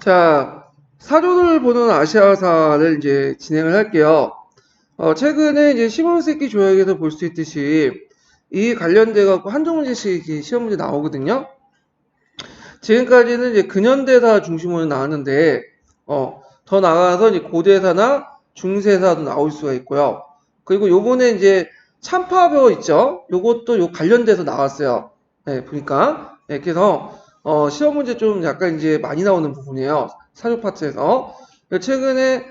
자, 사조를 보는 아시아사를 이제 진행을 할게요. 최근에 이제 15세기 조약에서 볼 수 있듯이 이 관련돼 갖고 한정 문제씩 이렇게 시험 문제 나오거든요. 지금까지는 이제 근현대사 중심으로 나왔는데, 더 나가서 이제 고대사나 중세사도 나올 수가 있고요. 그리고 요번에 이제 참파벼 있죠? 요것도 요 관련돼서 나왔어요. 네, 보니까. 네, 그래서, 시험 문제 좀 약간 이제 많이 나오는 부분이에요. 사조 파트에서. 최근에,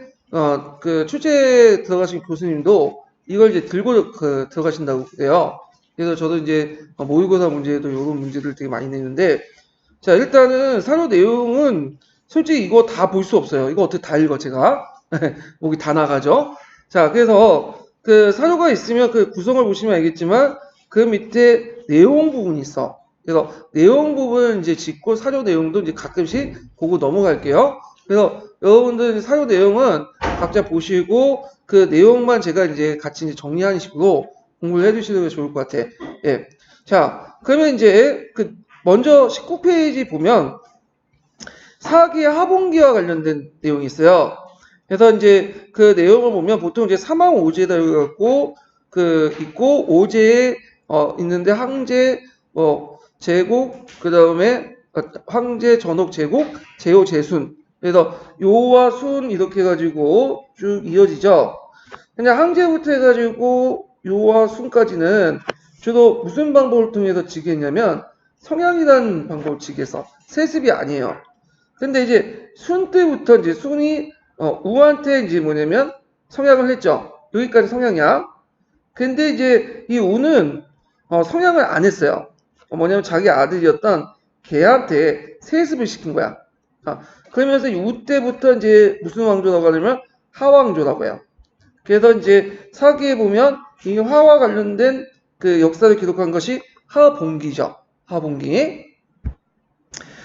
그 출제 들어가신 교수님도 이걸 이제 들고 들어가신다고 그래요. 그래서 저도 이제 모의고사 문제에도 이런 문제들 되게 많이 내는데, 자, 일단은 사료 내용은 솔직히 이거 다 볼 수 없어요. 이거 어떻게 다 읽어, 제가. 목이 다 나가죠. 자, 그래서 그 사료가 있으면 그 구성을 보시면 알겠지만 그 밑에 내용 부분이 있어. 그래서 내용 부분은 이제 짚고 사료 내용도 이제 가끔씩 보고 넘어갈게요. 그래서 여러분들 사료 내용은 각자 보시고 그 내용만 제가 이제 같이 이제 정리하는 식으로 공부를 해주시는 게 좋을 것 같아. 예. 자, 그러면 이제 그 먼저 19페이지 보면 사기의 하봉기와 관련된 내용이 있어요. 그래서 이제 그 내용을 보면 보통 이제 사망 오제다 갖고 그 있고 오제에 있는데 항제 제국 그다음에 황제 전옥 제국 제호 제순 그래서 요와 순 이렇게 해가지고 쭉 이어지죠. 그냥 항제부터 해가지고 요와 순까지는 주로 무슨 방법을 통해서 지겠냐면 성향이라는 방법을 지겠어. 세습이 아니에요. 근데 이제 순 때부터 이제 순이 우한테 이제 뭐냐면 성향을 했죠. 여기까지 성향이야. 근데 이제 이 우는 성향을 안 했어요. 뭐냐면 자기 아들이었던 걔한테 세습을 시킨 거야. 그러면서 우 때부터 이제 무슨 왕조라고 하냐면 하왕조라고 해요. 그래서 이제 사기에 보면 이 화와 관련된 그 역사를 기록한 것이 하봉기죠. 하봉기.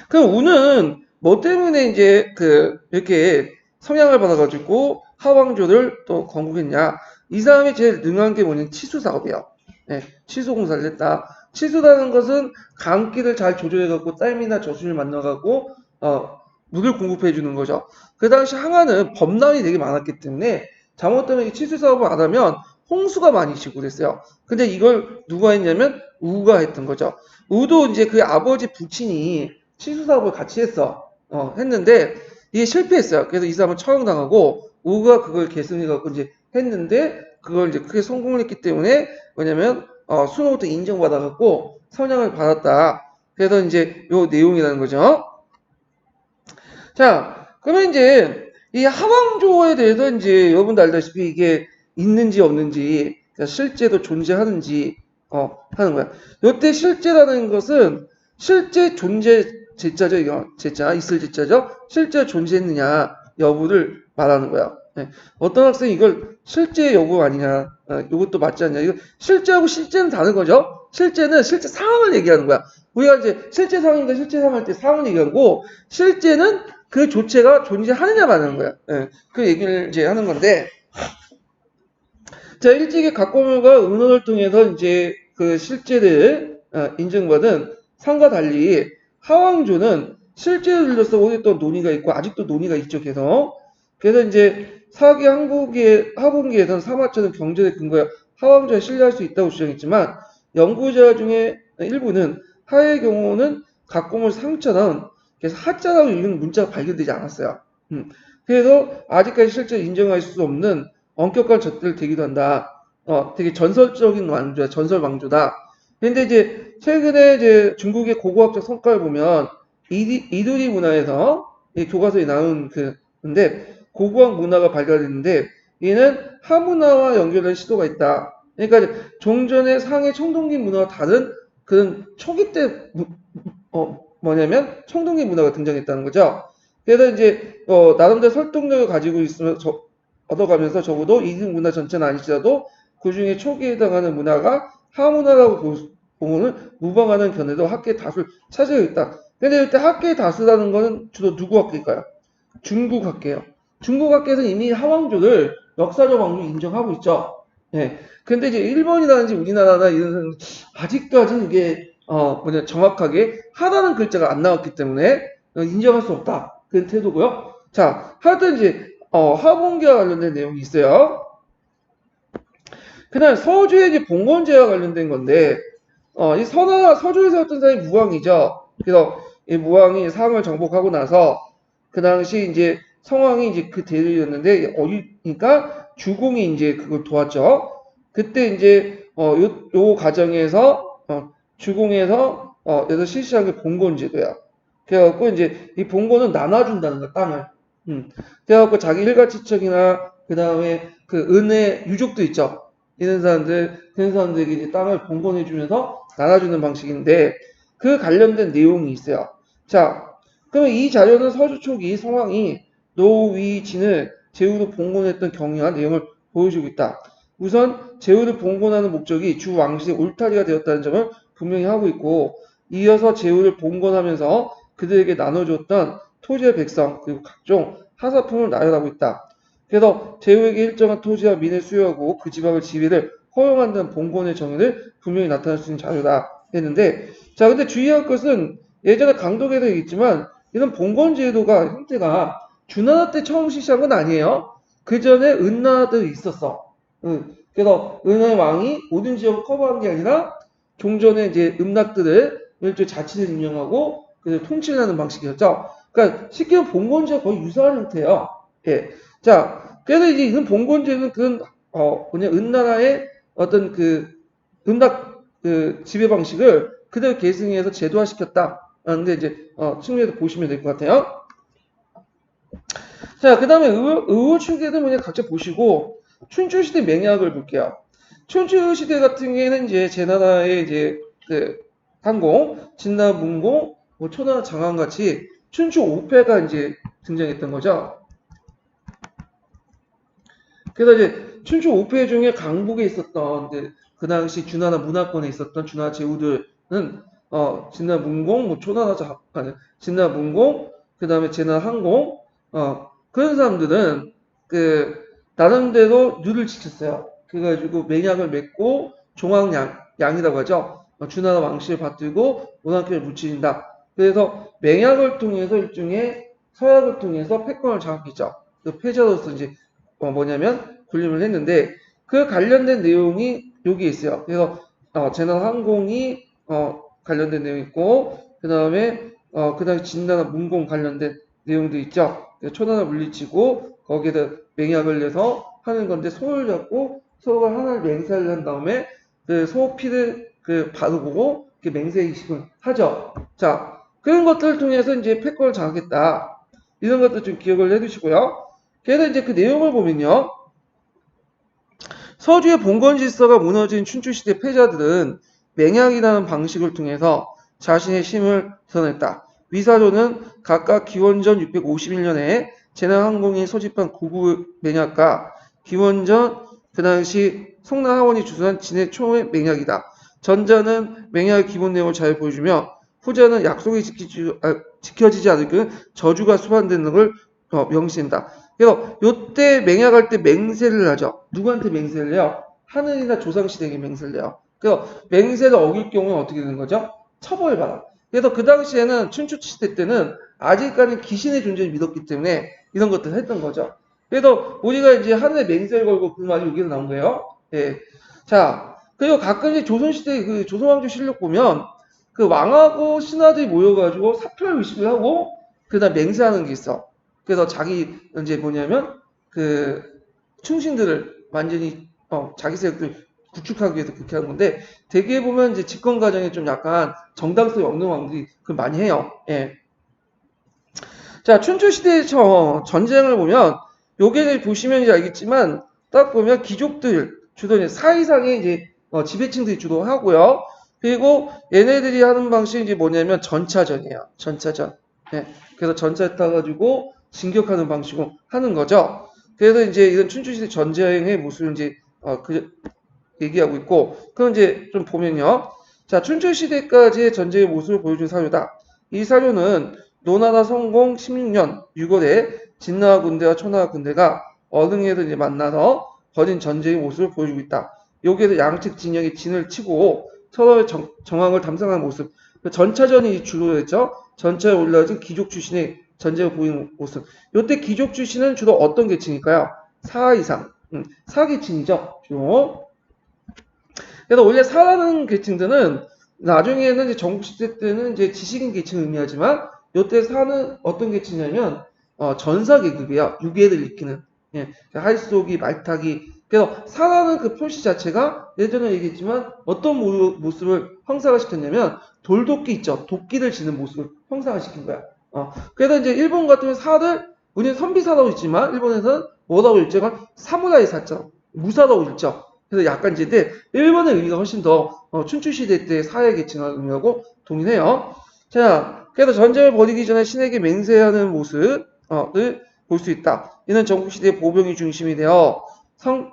그럼 우는 뭐 때문에 이제 그 이렇게 성향을 받아가지고 하왕조를 또 건국했냐? 이 사람이 제일 능한 게 뭐냐면 치수 사업이에요. 네, 치수 공사를 했다. 치수라는 것은 강기를 잘 조절해갖고 땀이나 저순을 만나갖고 물을 공급해 주는 거죠. 그 당시 항아는 범람이 되게 많았기 때문에 잘못되면 이 치수 사업을 안 하면 홍수가 많이 지고 그랬어요. 근데 이걸 누가 했냐면 우가 했던 거죠. 우도 이제 그 아버지 부친이 치수 사업을 같이 했는데 이게 실패했어요. 그래서 이 사람은 처형당하고 우가 그걸 계승해 갖고 이제 했는데 그걸 이제 크게 성공을 했기 때문에 뭐냐면 수노부터 인정받아 갖고 선양을 받았다. 그래서 이제 요 내용이라는 거죠. 자, 그러면 이제 이 하왕조에 대해서 이제 여러분도 알다시피 이게 있는지 없는지 실제로 존재하는지 하는 거야. 요때 실제라는 것은 실제 존재 제자죠, 이거 제자 있을 제자죠. 실제 존재했느냐 여부를 말하는 거야. 네. 어떤 학생이 이걸 실제 여부 아니냐, 이것도 맞지 않냐. 이거 실제하고 실제는 다른 거죠. 실제는 실제 상황을 얘기하는 거야. 우리가 이제 실제 상황인가 실제 상황 할 때 상황을 얘기하고 실제는 그 조체가 존재하느냐 마는 거야. 예, 그 얘기를 이제 하는 건데, 자, 일찍이 각고물과 의논을 통해서 이제 그 실제를 인정받은 상과 달리 하왕조는 실제를 들려서 오랫동안 논의가 있고 아직도 논의가 있죠, 계속. 그래서 이제 사기 하분기에서는 사마천은 경제의 근거에 하왕조에 신뢰할 수 있다고 주장했지만 연구자 중에 일부는 하의 경우는 각고물 상처럼 그래서 하자라고 읽는 문자가 발견되지 않았어요. 그래서 아직까지 실제 인정할 수 없는 엄격한 잣대를 대기도 한다. 되게 전설적인 왕조야, 전설 왕조다. 근데 이제 최근에 이제 중국의 고고학적 성과를 보면 이두리 문화에서 교과서에 나온 근데 고고학 문화가 발견됐는데 얘는 하문화와 연결된 시도가 있다. 그러니까 이제 종전의 상해 청동기 문화와 다른 그런 초기 때 뭐냐면 청동기 문화가 등장했다는 거죠. 그래서 이제 나름대로 설득력을 가지고 있으면 얻어가면서 적어도 이등 문화 전체는 아니더라도 그 중에 초기에 해당하는 문화가 하문화라고 보면은 무방하는 견해도 학계의 다수를 차지하고 있다. 근데 이때 학계의 다수라는 거는 주로 누구 학계일까요? 중국 학계예요. 중국 학계에서는 이미 하왕조를 역사적 왕조 인정하고 있죠. 예. 근데 이제 일본이라든지 우리나라나 이런 아직까지는 이게 정확하게 하라는 글자가 안 나왔기 때문에 인정할 수 없다. 그런 태도고요. 자, 하여튼 이제 하봉기와 관련된 내용이 있어요. 그다음 서주의 이제 봉건제와 관련된 건데 이 서주에서 어떤 사람이 무왕이죠. 그래서 이 무왕이 상을 정복하고 나서 그 당시 이제 성왕이 이제 그 대리였는데 어리니까 주공이 이제 그걸 도왔죠. 그때 이제 요 과정에서 주공에서 여기서 실시한 게 봉건제도야. 그래갖고 이제 이 봉건은 나눠준다는 거야, 땅을. 그래갖고 자기 일가친척이나 그 다음에 그 은혜 유족도 있죠. 그런 사람들에게 이제 땅을 봉건해주면서 나눠주는 방식인데 그 관련된 내용이 있어요. 자, 그러면 이 자료는 서주 초기 성왕이 노위진을 제후로 봉건했던 경위와 내용을 보여주고 있다. 우선 제후를 봉건하는 목적이 주 왕실의 울타리가 되었다는 점을 분명히 하고 있고 이어서 제후를 봉건하면서 그들에게 나눠줬던 토지의 백성 그리고 각종 하사품을 나열하고 있다. 그래서 제후에게 일정한 토지와 민을 수여하고 그 지방을 지위를 허용한다는 봉건의 정의를 분명히 나타낼 수 있는 자료다 했는데 자 근데 주의할 것은 예전에 강독에도 있지만 이런 봉건제도가 형태가 주나라 때 처음 실시한 건 아니에요. 그 전에 은나라도 있었어. 그래서 은나의 왕이 모든 지역을 커버한 게 아니라 종전에 이제 음락들을 일종의 자치를 임명하고 그래서 통치를 하는 방식이었죠. 그러니까 쉽게 말하면 봉건제와 거의 유사한 형태예요. 예. 자, 그래서 이제 이런 봉건제는 그런 은나라의 어떤 그 음락 그 지배 방식을 그대로 계승해서 제도화시켰다. 라는데 이제 측면에서 보시면 될 것 같아요. 자, 그 다음에 의호축에도 뭐냐 각자 보시고 춘추시대 맹약을 볼게요. 춘추시대 같은 경우에는 이제 제나라의 이제 그 항공, 진나 문공, 뭐 초나 장안 같이 춘추 5패가 이제 등장했던 거죠. 그래서 이제 춘추 5패 중에 강북에 있었던 그 당시 주나라 문화권에 있었던 주나라 제후들은 진나 문공, 뭐 초나라 진나 문공, 그 다음에 제나 항공, 그런 사람들은 그 나름대로 룰을 지켰어요. 그래가지고 맹약을 맺고 종황양이라고 하죠. 주나라 왕실을 받들고 문화권을 무찌른다. 그래서 맹약을 통해서 일종의 서약을 통해서 패권을 장악했죠. 그 패자로서 이제 뭐냐면 군림을 했는데 그 관련된 내용이 여기 있어요. 그래서 제나항공이 관련된 내용이 있고 그 다음에 그다음에 진나라 문공 관련된 내용도 있죠. 초나라 물리치고 거기에다 맹약을 내서 하는 건데 소를 잡고 소가 하나를 맹세를 한 다음에 그 소 피를 그 바르고 맹세仪式을 하죠. 자 그런 것들을 통해서 이제 패권을 장악했다. 이런 것들 좀 기억을 해두시고요. 그래서 이제 그 내용을 보면요. 서주의 봉건 질서가 무너진 춘추시대 패자들은 맹약이라는 방식을 통해서 자신의 힘을 드러냈다. 위사조는 각각 기원전 651년에 제나항공이 소집한 구구 맹약과 기원전 그 당시 송나하원이 주선한 진해 초의 맹약이다. 전자는 맹약의 기본 내용을 잘 보여주며 후자는 약속이 지켜지지 않을 저주가 수반되는 걸 명시한다. 그래서 요때 맹약할 때 맹세를 하죠. 누구한테 맹세를 해요? 하늘이나 조상시대에게 맹세를 해요. 그래서 맹세를 어길 경우는 어떻게 되는 거죠? 처벌받아. 그래서 그 당시에는 춘추시대 때는 아직까지 귀신의 존재를 믿었기 때문에 이런 것들을 했던 거죠. 그래서 우리가 이제 하늘에 맹세를 걸고 그 말이 여기서 나온 거예요. 예. 자, 그리고 가끔 이제 조선시대 그 조선왕조 실록 보면 그 왕하고 신하들이 모여가지고 사표를 의식을 하고 그다음 맹세하는 게 있어. 그래서 자기 이제 뭐냐면 그 충신들을 완전히 자기 세력들 구축하기 위해서 그렇게 하는 건데 대개 보면 이제 집권 과정에 좀 약간 정당성이 없는 왕들이 그걸 많이 해요. 예. 자 춘추 시대 전쟁을 보면 요게 보시면 이제 알겠지만 딱 보면 귀족들 주로 이제 사이상의 이제 지배층들이 주로 하고요. 그리고 얘네들이 하는 방식이 이제 뭐냐면 전차전이에요. 전차전. 예. 그래서 전차에 타가지고 진격하는 방식으로 하는 거죠. 그래서 이제 이런 춘추시대 전쟁의 모습을 이제 얘기하고 있고, 그럼 이제 좀 보면요. 자, 춘추시대까지의 전쟁의 모습을 보여준 사료다. 이 사료는 노나라 성공 16년 6월에 진나라 군대와 초나라 군대가 어릉에서 이제 만나서 벌인 전쟁의 모습을 보여주고 있다. 여기에서 양측 진영이 진을 치고 서로의 정황을 담상하는 모습. 전차전이 주로 했죠. 전차에 올라진 귀족 출신의 전제가 보이는 모습. 요때 귀족 출신은 주로 어떤 계층일까요? 4 이상. 4계층이죠. 주로. 그래서 원래 4라는 계층들은 나중에는 이제 전국시대 때는 이제 지식인 계층을 의미하지만 요때 4는 어떤 계층이냐면 전사 계급이에요. 유계를 익히는. 예, 할쏘기, 말타기. 그래서 4라는 그 표시 자체가 예전에 얘기했지만 어떤 모습을 형상화 시켰냐면 돌도끼 있죠. 도끼를 지는 모습을 형상화 시킨 거야. 그래서 이제 일본 같은 경우 4를 우리는 선비사라고 있지만 일본에서는 뭐라고 읽죠? 사무라이 사자, 무사라고 읽죠. 그래서 약간 이제 일본의 의미가 훨씬 더 춘추시대 때 사회 계층을 의미하고 동일해요. 자, 그래서 전쟁을 벌이기 전에 신에게 맹세하는 모습을 볼 수 있다. 이는 전국시대의 보병이 중심이 되어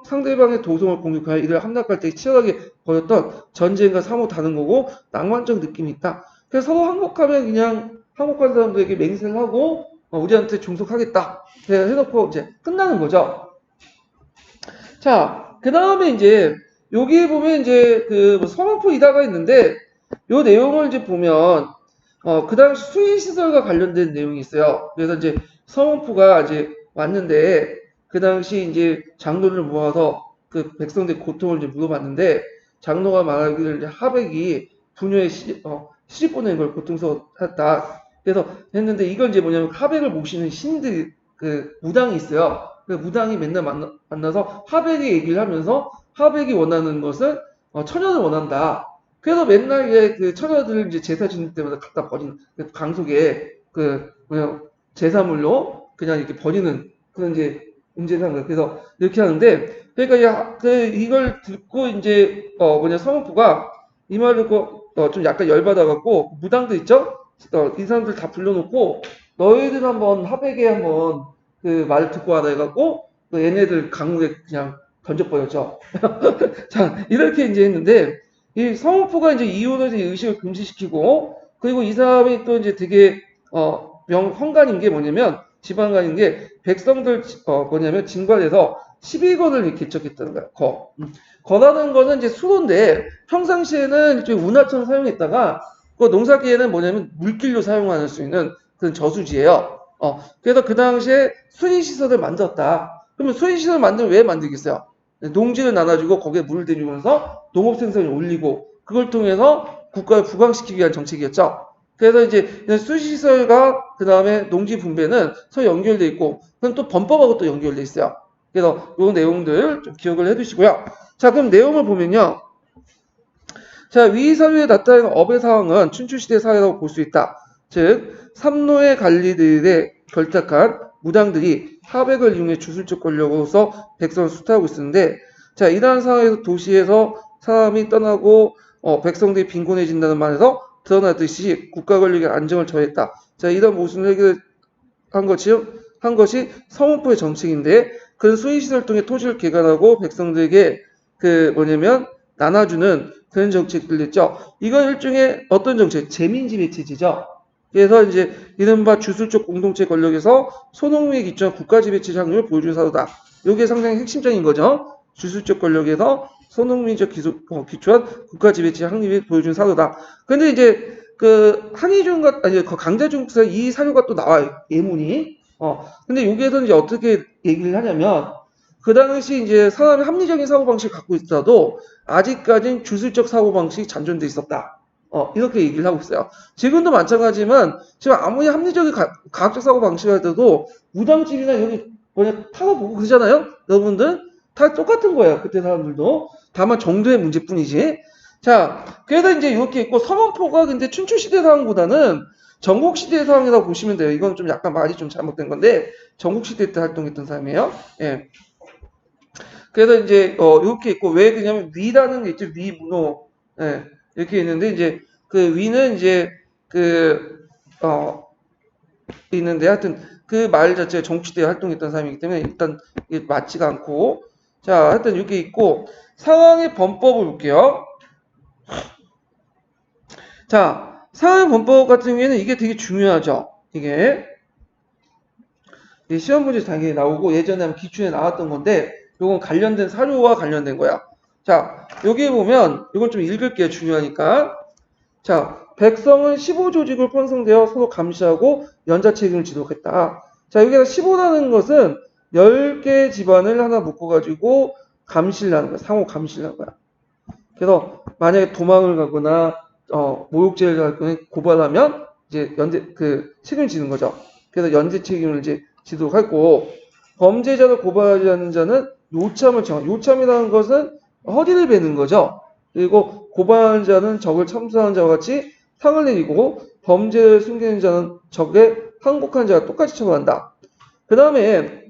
상대방의 도성을 공격하여 이를 함락할 때 치열하게 벌였던 전쟁과 사뭇 다른 거고 낭만적 느낌이 있다. 그래서 서로 항복하면 그냥 항복한 사람들에게 맹세를 하고 우리한테 종속하겠다. 해놓고 이제 끝나는 거죠. 자, 그 다음에 이제 여기 보면 이제 그 서문포 이다가 있는데 요 내용을 이제 보면 그 당시 수의시설과 관련된 내용이 있어요. 그래서 이제 서문포가 이제 왔는데 그 당시 이제 장로를 모아서 그 백성들 고통을 이제 물어봤는데 장로가 말하기를 이제 하백이 부녀의 시집 보낸 걸 고통스러웠다. 그래서 했는데 이건 이제 뭐냐면 하백을 모시는 신들 그 무당이 있어요. 그 무당이 맨날 만나서 하백이 얘기를 하면서 하백이 원하는 것은 처녀를 원한다. 그래서 맨날 그 처녀들을 이제 제사 지낼 때마다 갖다 버리는 그 강속에 그 뭐냐 제사물로 그냥 이렇게 버리는 그런 이제 문제를 한 거예요. 그래서 이렇게 하는데 그러니까 이걸 듣고 이제 서문포가 이 말을 듣고 좀 약간 열받아갖고 무당들 있죠? 이 사람들 다 불러놓고 너희들 한번 하백에 한번 그 말을 듣고 하다 해갖고 얘네들 강물에 그냥 던져버렸죠. 자 이렇게 이제 했는데 이 서문포가 이제 이혼을 의식을 금지시키고 그리고 이 사람이 또 이제 되게 헌간인 게 뭐냐면 지방간인 게 백성들 뭐냐면 진관에서 12권을 개척했다는 거야. 거라는 거는 이제 수로인데 평상시에는 이제 운하처럼 사용했다가 그 농사기에는 뭐냐면 물길로 사용할 수 있는 그런 저수지예요. 그래서 그 당시에 수의시설을 만들었다. 그러면 수의시설 만들면 왜 만들겠어요? 농지를 나눠주고 거기에 물을 대주면서 농업 생산을 올리고 그걸 통해서 국가를 부강시키기 위한 정책이었죠. 그래서 이제 수시시설과 그 다음에 농지 분배는 서로 연결돼 있고 그럼 또 범법하고 또 연결돼 있어요. 그래서 이 내용들 좀 기억을 해두시고요. 자 그럼 내용을 보면요. 자 위 사유에 나타나는 업의 상황은 춘추시대 사회라고 볼 수 있다. 즉 삼노의 관리들의 결탁한 무당들이 하백을 이용해 주술적 권력으로서 백성을 수탈하고 있었는데 자 이러한 상황에서 도시에서 사람이 떠나고 백성들이 빈곤해진다는 말에서 드러나듯이 국가 권력의 안정을 저했다. 자 이런 모순을 해결한 것이 서문포의 정책인데 그런 수의시설 통해 토지를 개간하고 백성들에게 그 뭐냐면 나눠주는 그런 정책들이었죠. 이건 일종의 어떤 정책? 재민지배 체제죠. 그래서 이제 이른바 주술적 공동체 권력에서 소농민에 기초한 국가지배체제 확률을 보여준 사도다. 이게 상당히 핵심적인 거죠. 주술적 권력에서 소농민적 기초한 국가지배체제 확률을 보여준 사도다. 근데 이제 그 한의중과 아니 그 강자중국사 이 사료가 또 나와요. 예문이. 근데 여기에서 이제 어떻게 얘기를 하냐면 그 당시 이제 사람이 합리적인 사고방식을 갖고 있어도 아직까지는 주술적 사고방식이 잔존돼 있었다. 이렇게 얘기를 하고 있어요. 지금도 마찬가지지만 지금 아무리 합리적인 과학적 사고방식을 해도 무당집이나 여기 뭐냐 타고보고 그러잖아요. 여러분들 다 똑같은 거예요. 그때 사람들도. 다만 정도의 문제뿐이지. 자, 그래서 이제 이렇게 있고 서문포가 근데 춘추시대 상황보다는 전국시대 상황이라고 보시면 돼요. 이건 좀 약간 말이 좀 잘못된 건데 전국시대 때 활동했던 사람이에요. 예. 그래서 이제 이렇게 있고 왜 그러냐면 위라는 게 있죠. 위문호 예, 이렇게 있는데 이제 그 위는 이제 그 있는데 하여튼 그 말 자체가 정치대에 활동했던 사람이기 때문에 일단 이게 맞지가 않고 자 하여튼 이렇게 있고 상황의 범법을 볼게요. 자 상황의 범법 같은 경우에는 이게 되게 중요하죠. 이게 시험 문제 당연히 나오고 예전에 한번 기출에 나왔던 건데 요건 관련된 사료와 관련된 거야. 자, 여기 보면 이건 좀 읽을게요. 중요하니까. 자, 백성은 15조직으로 편성되어 서로 감시하고 연자 책임을 지도했다. 자, 여기서 15라는 것은 10개 집안을 하나 묶어가지고 감시를 하는 거야. 상호 감시를 하는 거야. 그래서 만약에 도망을 가거나 모욕죄를 가거나 고발하면 이제 책임을 지는 거죠. 그래서 연재 책임을 이제 지도록 하고, 범죄자를 고발하지 않는 자는 요참이라는 것은 허리를 베는 거죠. 그리고 고발하는 자는 적을 참수하는 자와 같이 상을 내리고, 범죄를 숨기는 자는 적에 항복하는 자와 똑같이 처벌한다. 그 다음에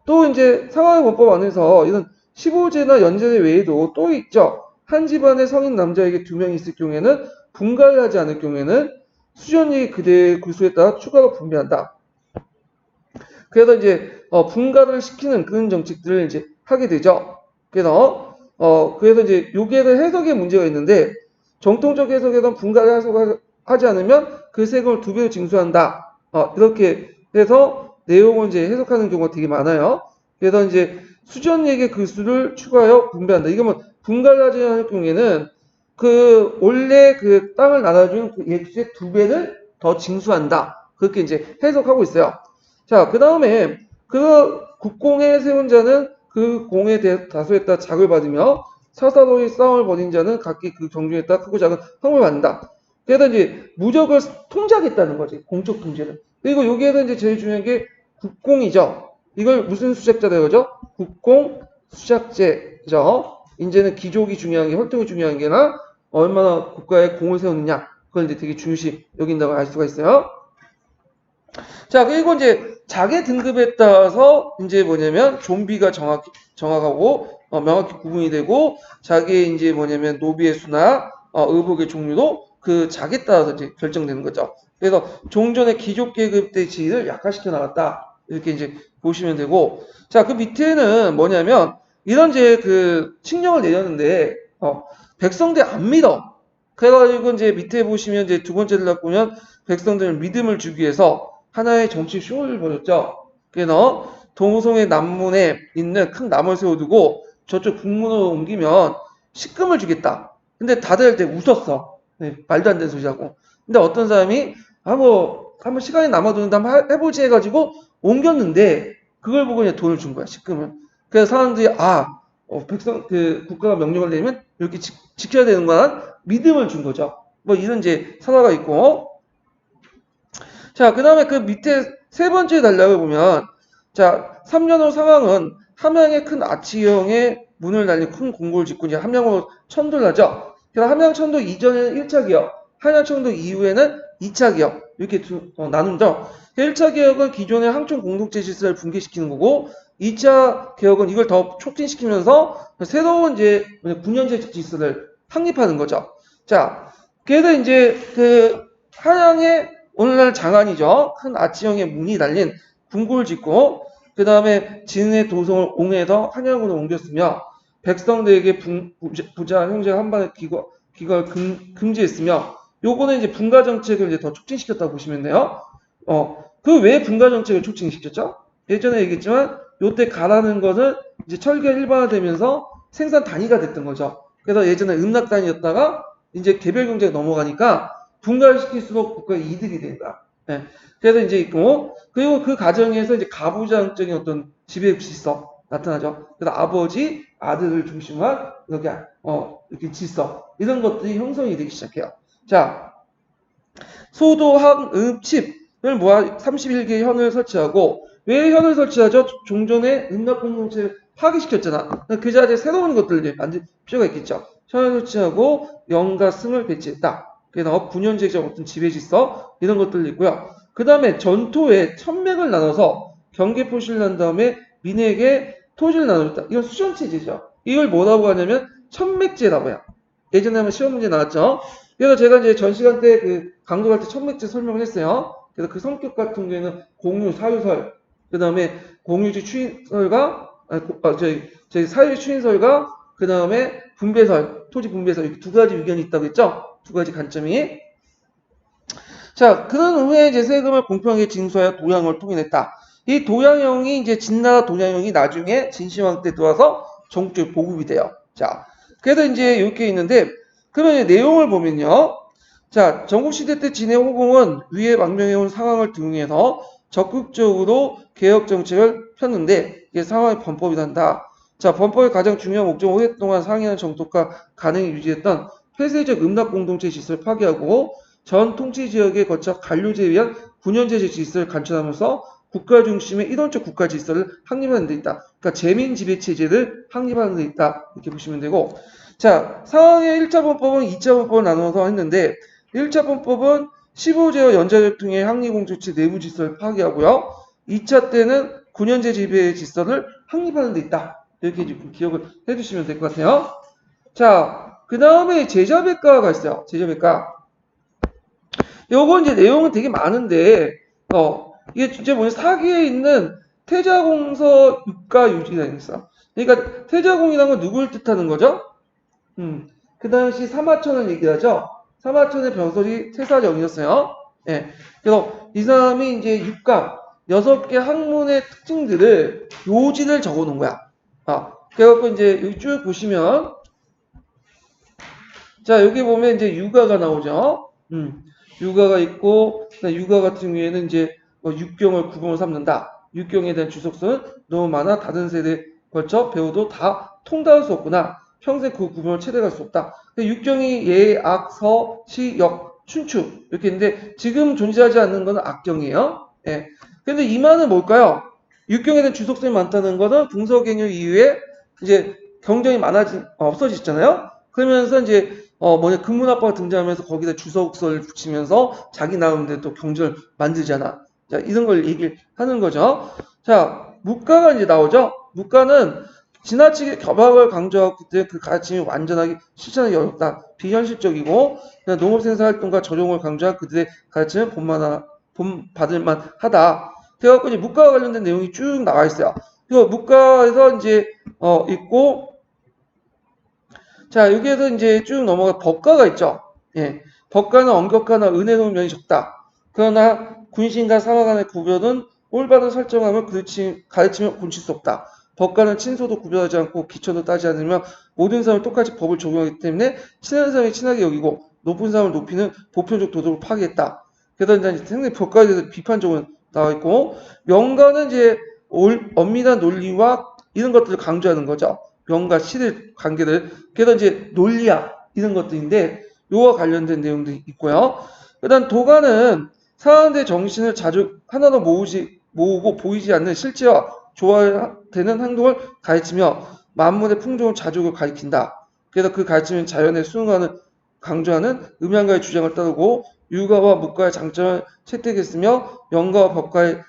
또 이제 상하이 범법 안에서 이런 15제나 연재제 외에도 또 있죠. 한 집안에 성인 남자에게 2명이 있을 경우에는 분가를 하지 않을 경우에는 수전이 그대의 구수에 따라 추가로 분배한다. 그래서 이제 분가를 시키는 그런 정책들을 이제 하게 되죠. 그래서 이제 여기에는 해석에 문제가 있는데, 정통적 해석에선 분가를 하지 않으면 그 세금을 2배로 징수한다. 이렇게 해서 내용을 이제 해석하는 경우가 되게 많아요. 그래서 이제 수전액의 그 수를 추가하여 분배한다. 이게 뭐 분가를 하지 않을 경우에는 그 원래 그 땅을 나눠준 그 액수의 2배를 더 징수한다. 그렇게 이제 해석하고 있어요. 자, 그 다음에 그 국공에 세운 자는 그 공에 대해 다수에 따라 작을 받으며 사사로이 싸움을 벌인 자는 각기 그 경중에 따라 크고 작은 상을 받는다. 그래서 이제 무적을 통제하겠다는 거지. 공적 통제를. 그리고 여기에서 이제 제일 중요한 게 국공이죠. 이걸 무슨 수작자다 이거죠? 국공 수작제죠. 이제는 기족이 중요한 게, 혈통이 중요한 게나 얼마나 국가에 공을 세우느냐, 그걸 이제 되게 중요시 여긴다고 알 수가 있어요. 자, 그리고 이제 자기 등급에 따라서 이제 뭐냐면 좀비가 정확하고 명확히 구분이 되고, 자기의 이제 뭐냐면 노비의 수나 의복의 종류도 그 자기에 따라서 이제 결정되는 거죠. 그래서 종전의 귀족 계급 때 지위를 약화시켜 나갔다. 이렇게 이제 보시면 되고, 자, 그 밑에는 뭐냐면 이런 이제 그 칙령을 내렸는데 백성들 안 믿어. 그래가지고 이제 밑에 보시면 이제 두 번째를 보면 백성들 믿음을 주기 위해서 하나의 정치 쇼를 벌였죠. 그래서 동호성의 남문에 있는 큰 나무를 세워두고 저쪽 북문으로 옮기면 식금을 주겠다. 근데 다들 이제 웃었어. 네, 말도 안 되는 소리하고. 근데 어떤 사람이 뭐 한번 시간이 남아도는데 한번 해보지 해가지고 옮겼는데 그걸 보고 이제 돈을 준 거야, 식금을. 그래서 사람들이 백성 그 국가가 명령을 내리면 이렇게 지켜야 되는 거란 믿음을 준 거죠. 뭐 이런 이제 사화가 있고. 자, 그 다음에 그 밑에 세 번째 단락을 보면, 자, 3년 후 상황은 함양의 큰 아치형의 문을 달린 큰 공고를 짓고 이제 함양으로 천도를 하죠. 그래서 함양 천도 이전에는 1차 기업, 한양 천도 이후에는 2차 기업, 이렇게 나누죠. 1차 개혁은 기존의 항촌 공동체 질서를 붕괴시키는 거고, 2차 개혁은 이걸 더 촉진시키면서 새로운 이제 9년제 질서를 확립하는 거죠. 자, 그래서 이제 그 한양의 오늘날 장안이죠. 큰 아치형의 문이 달린 궁궐을 짓고 그 다음에 진해 도성을 옹해서 한양으로 옮겼으며 백성들에게 부자 형제가 한반에 기거를 금지했으며 요거는 이제 분가 정책을 이제 더 촉진시켰다고 보시면 돼요. 그 왜 분가 정책을 촉진시켰죠? 예전에 얘기했지만 요때 가라는 것은 이제 철기가 일반화되면서 생산 단위가 됐던 거죠. 그래서 예전에 음락단위였다가 이제 개별 경제가 넘어가니까 분가를 시킬수록 국가에 이득이 된다. 네. 그래서 이제 있고, 그리고 그 과정에서 이제 가부장적인 어떤 지배 질서 나타나죠. 그래서 아버지, 아들을 중심한 이렇게 질서 이런 것들이 형성이 되기 시작해요. 자, 소도, 항, 읍, 칩을 모아 31개의 현을 설치하고, 왜 현을 설치하죠? 종전에 음락공동체를 파괴시켰잖아. 그 자리에 새로운 것들을 만들 필요가 있겠죠. 현을 설치하고 영과 승을 배치했다. 그래서 9년제적 어떤 지배질서 이런 것들이 있고요. 그 다음에 전토에 천맥을 나눠서 경계포시를 한 다음에 민에게 토지를 나눠줬다. 이건 수전체제죠. 이걸 뭐라고 하냐면 천맥제라고 해요. 예전에 한번 시험 문제 나왔죠. 그래서 제가 이제 전 시간 때 그 강조할 때 천맥제 설명을 했어요. 그래서 그 성격 같은 경우에는 공유, 사유설, 그 다음에 공유지 추인설과 저희 사유지 추인설과 그 다음에 분배설, 토지 분배설 이렇게 두 가지 의견이 있다고 했죠. 두 가지 관점이. 자, 그런 후에 이제 세금을 공평하게 징수하여 도량을 통일했다. 이 도량형이 이제 진나라 도량형이 나중에 진시황 때 들어와서 전국적으로 보급이 돼요. 자, 그래서 이제 이렇게 있는데 그러면 내용을 보면요. 자, 전국시대 때 진해 호공은 위에 망명해온 상황을 등용해서 적극적으로 개혁 정책을 폈는데 이게 상황의 범법이 된다. 자, 범법의 가장 중요한 목적은 오랫동안 상이한 정통과 간행이 유지했던 폐쇄적 음락 공동체 질서를 파괴하고 전 통치 지역에 거쳐 관료제에 의한 군연제 질서를 간천하면서 국가 중심의 이론적 국가 질서를 확립하는 데 있다. 그러니까 재민 지배 체제를 확립하는 데 있다. 이렇게 보시면 되고, 자, 상황의 1차 범법은 2차 범법을 나눠서 했는데 1차 범법은 15제와 연좌교통의 항리공조치 내부 질서를 파괴하고요. 2차 때는 군연제 지배의 질서를 확립하는 데 있다. 이렇게 좀 기억을 해주시면 될 것 같아요. 자, 그 다음에 제자백과가 있어요. 제자백과. 요거 이제 내용은 되게 많은데, 이게 진짜 뭐냐, 사기에 있는 태자공서 유가 유지가 있어. 그러니까 태자공이라는 건 누구를 뜻하는 거죠? 그 당시 사마천을 얘기하죠. 사마천의 병설이 태사령이었어요. 예. 그래서 이 사람이 이제 육강, 6개 학문의 특징들을 요지를 적어 놓은 거야. 그래갖고 이제 여기 쭉 보시면, 자, 여기 보면 이제 육아가 나오죠. 육아가 있고, 육아 같은 경우에는 이제 뭐 육경을 구분을 삼는다. 육경에 대한 주석서는 너무 많아 다른 세대에 걸쳐 배워도 다 통달할 수 없구나. 평생 그 구분을 체대할 수 없다. 육경이 예, 악, 서, 시, 역, 춘추 이렇게 있는데 지금 존재하지 않는 것은 악경이에요. 예. 근데 이 말은 뭘까요? 육경에 대한 주석성이 많다는 것은 궁서갱유 이후에 이제 경쟁이 없어지잖아요. 그러면서 이제 근문학과가 등장하면서 거기다 주석서를 붙이면서 자기 나름대로 또 경전을 만들잖아. 자, 이런 걸 얘기를 하는 거죠. 자, 무가가 이제 나오죠. 무가는 지나치게 겸학을 강조하고 그때 그 가르침이 완전하게 실천하기 어렵다. 비현실적이고 농업생산활동과 저용을 강조한 그들의 가르침은 본받을만 하다. 그래갖고 이제 무가와 관련된 내용이 쭉 나와 있어요. 그 무가에서 이제 있고 자, 여기에서 이제 쭉 넘어가 법가가 있죠. 예. 법가는 엄격하나 은혜로운 면이 적다. 그러나 군신과 사마 간의 구별은 올바른 설정함을 가르치며 고칠 수 없다. 법가는 친소도 구별하지 않고 기천도 따지 않으며 모든 사람을 똑같이 법을 적용하기 때문에 친한 사람이 친하게 여기고 높은 사람을 높이는 보편적 도덕을 파괴했다. 그래서 이제 상당히 법가에 대해서 비판적으로 나와 있고 명가는 이제 엄밀한 논리와 이런 것들을 강조하는 거죠. 명과 실의 관계를 그래서 이제 논리학 이런 것들인데 요와 관련된 내용도 있고요. 일단 도가는 사람들의 정신을 자주 하나로 모으고 보이지 않는 실체와 조화되는 행동을 가르치며 만물의 풍조와 자족을 가리킨다. 그래서 그 가르침은 자연의 수능하는 강조하는 음양가의 주장을 따르고 유가와 무가의 장점을 채택했으며 영가와 법가의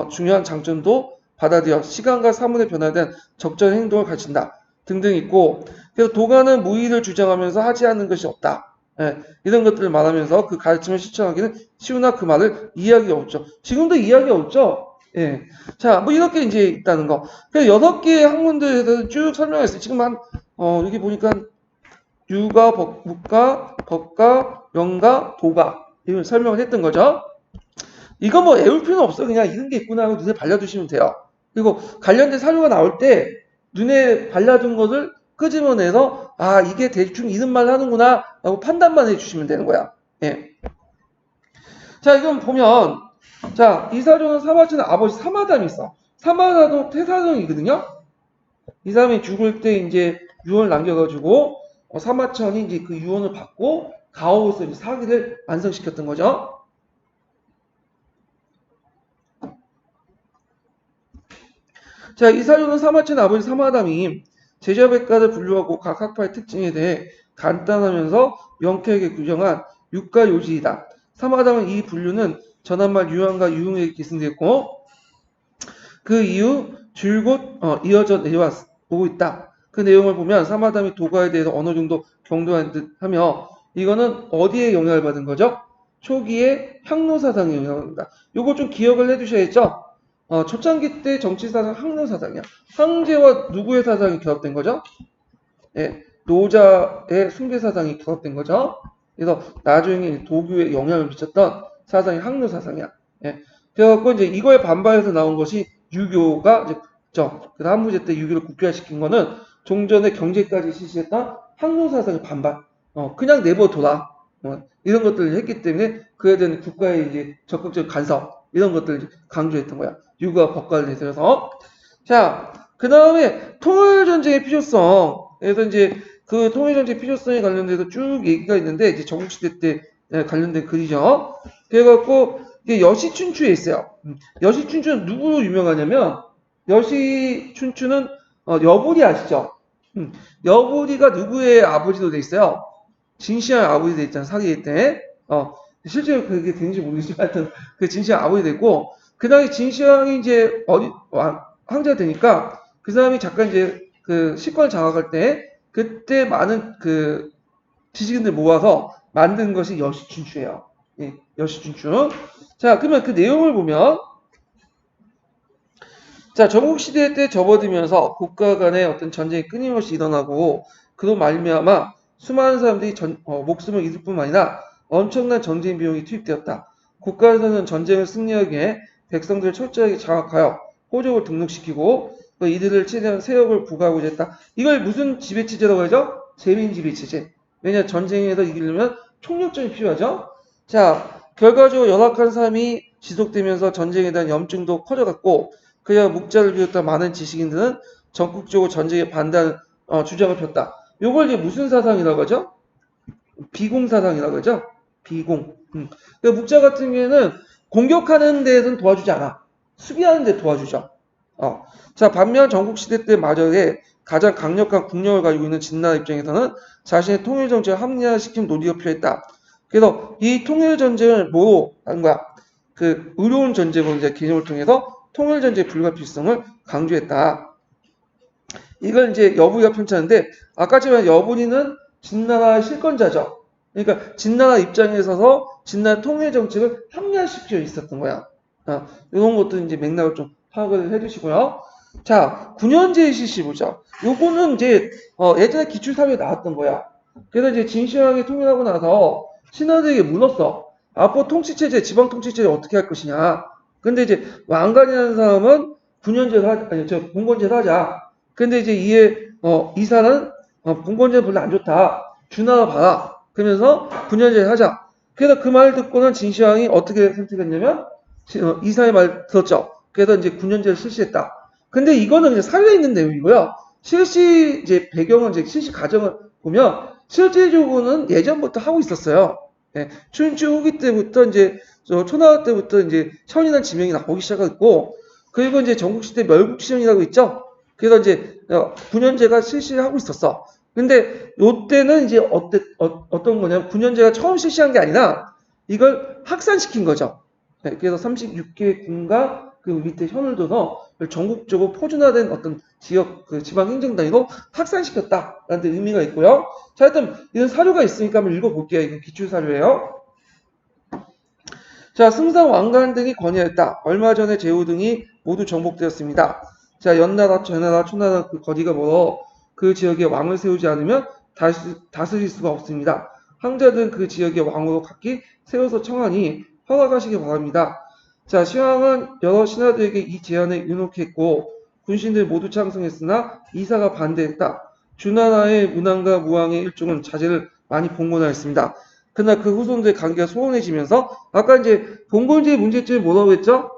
중요한 장점도 받아들여 시간과 사물의 변화에 대한 적절한 행동을 가르친다. 등등 있고 그래서 도가는 무의를 주장하면서 하지 않는 것이 없다. 예, 이런 것들을 말하면서 그 가르침을 실천하기는 쉬우나 그 말을 이해하기 어렵죠. 지금도 이해하기 어렵죠. 예. 자, 뭐 이렇게 이제 있다는 거. 그래서 6개의 학문들에 대해서 쭉 설명했어요. 지금 여기 보니까 유가, 무가, 법가, 명가, 도가 이걸 설명을 했던 거죠. 이거 뭐 외울 필요는 없어. 그냥 이런 게 있구나 하고 눈에 발라두시면 돼요. 그리고 관련된 사료가 나올 때 눈에 발라둔 것을 끄집어내서 이게 대충 이런 말 하는구나 라고 판단만 해주시면 되는 거야. 예. 자, 이건 보면 자, 이 사료는 사마천의 아버지 사마담이 있어. 사마담도 태사정이거든요. 이 사람이 죽을 때 이제 유언을 남겨가지고 사마천이 이제 그 유언을 받고 가오에서 사기를 완성시켰던 거죠. 자, 이 사료는 사마천의 아버지 사마담이 제자백과를 분류하고 각 학파의 특징에 대해 간단하면서 명쾌하게 규정한 육가요지이다. 사마담은 이 분류는 전한말 유한과 유흥에게 계승되었고 그 이후 줄곧 이어져 내려오고 있다. 그 내용을 보면 사마담이 도가에 대해서 어느 정도 경도한 듯하며 이거는 어디에 영향을 받은 거죠? 초기에 향로사상에 영향을 받는다. 요거 좀 기억을 해두셔야죠. 초창기 때 정치사상 항로사상이야. 황제와 누구의 사상이 결합된 거죠? 예, 노자의 숭배사상이 결합된 거죠. 그래서 나중에 도교에 영향을 미쳤던 사상이 항로사상이야. 예. 그래갖고 이제 이거에 반발해서 나온 것이 유교가 이제 그죠. 그래서 한무제 때 유교를 국교화시킨 거는 종전에 경제까지 실시했던 항로사상의 반발. 그냥 내버려둬라. 이런 것들을 했기 때문에 그에 대한 국가의 이제 적극적 간섭 이런 것들을 강조했던 거야. 육아 법과를 내세워서. 자, 그 다음에 통일전쟁의 필요성. 그래서 이제 그 통일전쟁의 필요성에 관련돼서 쭉 얘기가 있는데 이제 전국시대 때 관련된 글이죠. 그래갖고 이게 여시춘추에 있어요. 여시춘추는 누구로 유명하냐면 여시춘추는 여부리 아시죠? 여부리가 누구의 아버지로 돼 있어요? 진시황 아버지 돼 있잖아, 사기 때. 실제로 그게 되는지 모르겠지만, 하여튼, 그 진시황 아버지 됐고, 그 다음에 진시황이 이제, 황제가 되니까, 그 사람이 잠깐 이제, 그, 식권을 장악할 때, 그때 많은 그, 지식인들 모아서 만든 것이 여시춘추예요. 예, 여시춘추. 자, 그러면 그 내용을 보면, 자, 전국시대 때 접어들면서 국가 간의 어떤 전쟁이 끊임없이 일어나고, 그로 말미암아 수많은 사람들이 목숨을 잃을 뿐만 아니라 엄청난 전쟁 비용이 투입되었다. 국가에서는 전쟁을 승리하기 위해 백성들을 철저하게 장악하여 호족을 등록시키고 이들을 최대한 세역을 부과하고자 했다. 이걸 무슨 지배체제라고 하죠? 재민 지배체제. 왜냐 전쟁에서 이기려면 총력전이 필요하죠. 자, 결과적으로 열악한 삶이 지속되면서 전쟁에 대한 염증도 커져갔고 그야 묵자를 비롯한 많은 지식인들은 전국적으로 전쟁에 반대하는 주장을 폈다. 요걸 이제 무슨 사상이라고 하죠? 비공사상이라고 하죠? 비공. 그러니까 묵자 같은 경우에는 공격하는 데에서는 도와주지 않아. 수비하는 데 도와주죠. 자, 반면 전국시대 때 마저에 가장 강력한 국력을 가지고 있는 진나라 입장에서는 자신의 통일정책을 합리화시킨 논리가 필요했다. 그래서 이 통일전쟁을 뭐로 하는 거야? 그 의로운 전쟁으로 이제 개념을 통해서 통일전쟁의 불가피성을 강조했다. 이걸 이제 여부리가 편찬하는데 아까 전에 여부리는 진나라의 실권자죠. 그러니까 진나라 입장에 서서 진나라 통일 정책을 합리화시켜 있었던 거야. 이런 것도 이제 맥락을 좀 파악을 해두시고요. 자, 9년제의 실시 보자. 요거는 이제 예전에 기출사회에 나왔던 거야. 그래서 이제 진시황이 통일하고 나서 신하들에게 물었어. 앞으로 통치체제, 지방 통치체제 어떻게 할 것이냐. 근데 이제 왕관이라는 사람은 9년제를 하자, 아니, 봉건제를 하자. 근데 이제 이에 이사는 봉건제 별로 안 좋다. 주나라 봐라. 그러면서 9년제 하자. 그래서 그 말 듣고는 진시황이 어떻게 선택했냐면 이사의 말 들었죠. 그래서 이제 9년제를 실시했다. 근데 이거는 이제 사회에 있는 내용이고요. 실시 이제 배경은 이제 실시 과정을 보면 실제적으로는 예전부터 하고 있었어요. 예, 춘추 후기 때부터 이제 초나라 때부터 이제 천이라는 지명이 나오기 시작했고 그리고 이제 전국시대 멸국시정이라고 있죠. 그래서 이제 9년제가 실시를 하고 있었어. 근데 요때는 이제 어떤 거냐면 9년제가 처음 실시한 게 아니라 이걸 확산시킨 거죠. 네, 그래서 36개 군과 그 밑에 현을 둬서 전국적으로 표준화된 어떤 지역 그 지방 행정 단위로 확산시켰다라는 데 의미가 있고요. 자, 하여튼 이런 사료가 있으니까 한번 읽어볼게요. 이건 기출 사료예요. 자, 승상 왕관 등이 건의했다. 얼마 전에 제후 등이 모두 정복되었습니다. 자, 연나라, 전나라, 초나라 그 거리가 멀어 그 지역에 왕을 세우지 않으면 다스릴 수가 없습니다. 황자들은 그 지역에 왕으로 각기 세워서 청하니 허락하시기 바랍니다. 자, 시황은 여러 신하들에게 이 제안을 윤혹했고 군신들 모두 찬성했으나 이사가 반대했다. 주나라의 문왕과 무왕의 일종은 자제를 많이 봉건하였습니다. 그러나 그 후손들의 관계가 소원해지면서 아까 이제 봉건제의 문제점이 뭐라고 했죠?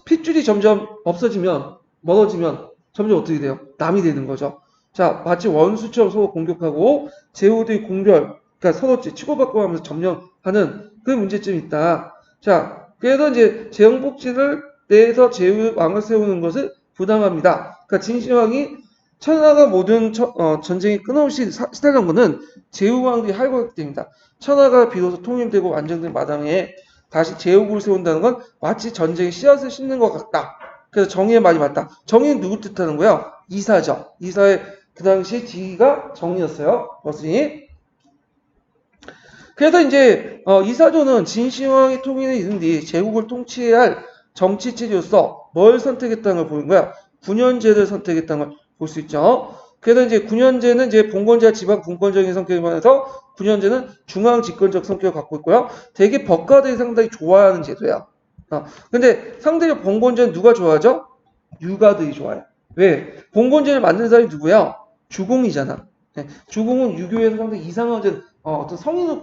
핏줄이 점점 없어지면 멀어지면 점점 어떻게 돼요? 남이 되는 거죠. 자, 마치 원수처럼 서로 공격하고 제후들이 공멸, 그러니까 서로 치고받고 하면서 점령하는 그 문제점이 있다. 자, 그래서 이제 제형복지를 내에서 제후 왕을 세우는 것을 부담합니다. 그러니까 진시황이 천하가 모든 전쟁이 끊임없이 시달린 것은 제후왕들이 할거했기 때문이다. 천하가 비로소 통일되고 완전된 마당에 다시 제국을 세운다는 건 마치 전쟁의 씨앗을 심는 것 같다. 그래서 정의의 말이 맞다. 정의는 누구 뜻하는 거야? 이사죠. 이사의 그 당시 지위가 정의였어요. 버스니. 그래서 이제 이사조는 진시황의 통일에 이른 뒤 제국을 통치해야 할 정치체제로서 뭘 선택했다는 걸 보는 거야. 9년제를 선택했다는 걸 볼 수 있죠. 그래서 이제 9년제는 이제 봉건제와 지방 분권적인 성격이 많아서 9년제는 중앙 집권적 성격을 갖고 있고요. 되게 법가들이 상당히 좋아하는 제도야. 근데 상대적 봉건제는 누가 좋아하죠? 유가들이 좋아해. 왜? 봉건제를 만든 사람이 누구야? 주공이잖아. 네, 주공은 유교에서 상당히 이상한 어떤 성인을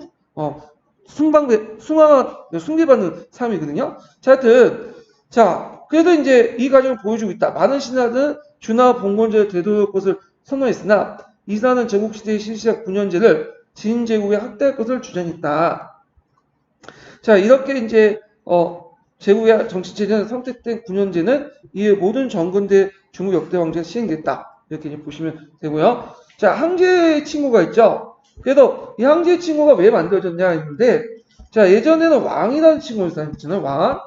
숭배받는 삶이거든요. 자, 하여튼 자, 그래도 이제 이 과정을 보여주고 있다. 많은 신하들은 주나 봉건제를 되돌릴 것을 선언했으나 이사는 제국시대의 실시작 9년제를 진제국에 확대할 것을 주장했다. 자, 이렇게 이제 제국의 정치체제는 선택된 9년제는 이에 모든 정근대 중국 역대 왕제가 시행됐다. 이렇게 이제 보시면 되고요. 자, 항제의 칭호가 있죠. 그래서 이 항제의 칭호가 왜 만들어졌냐 했는데, 자, 예전에는 왕이라는 칭호를 사용했잖아요. 왕.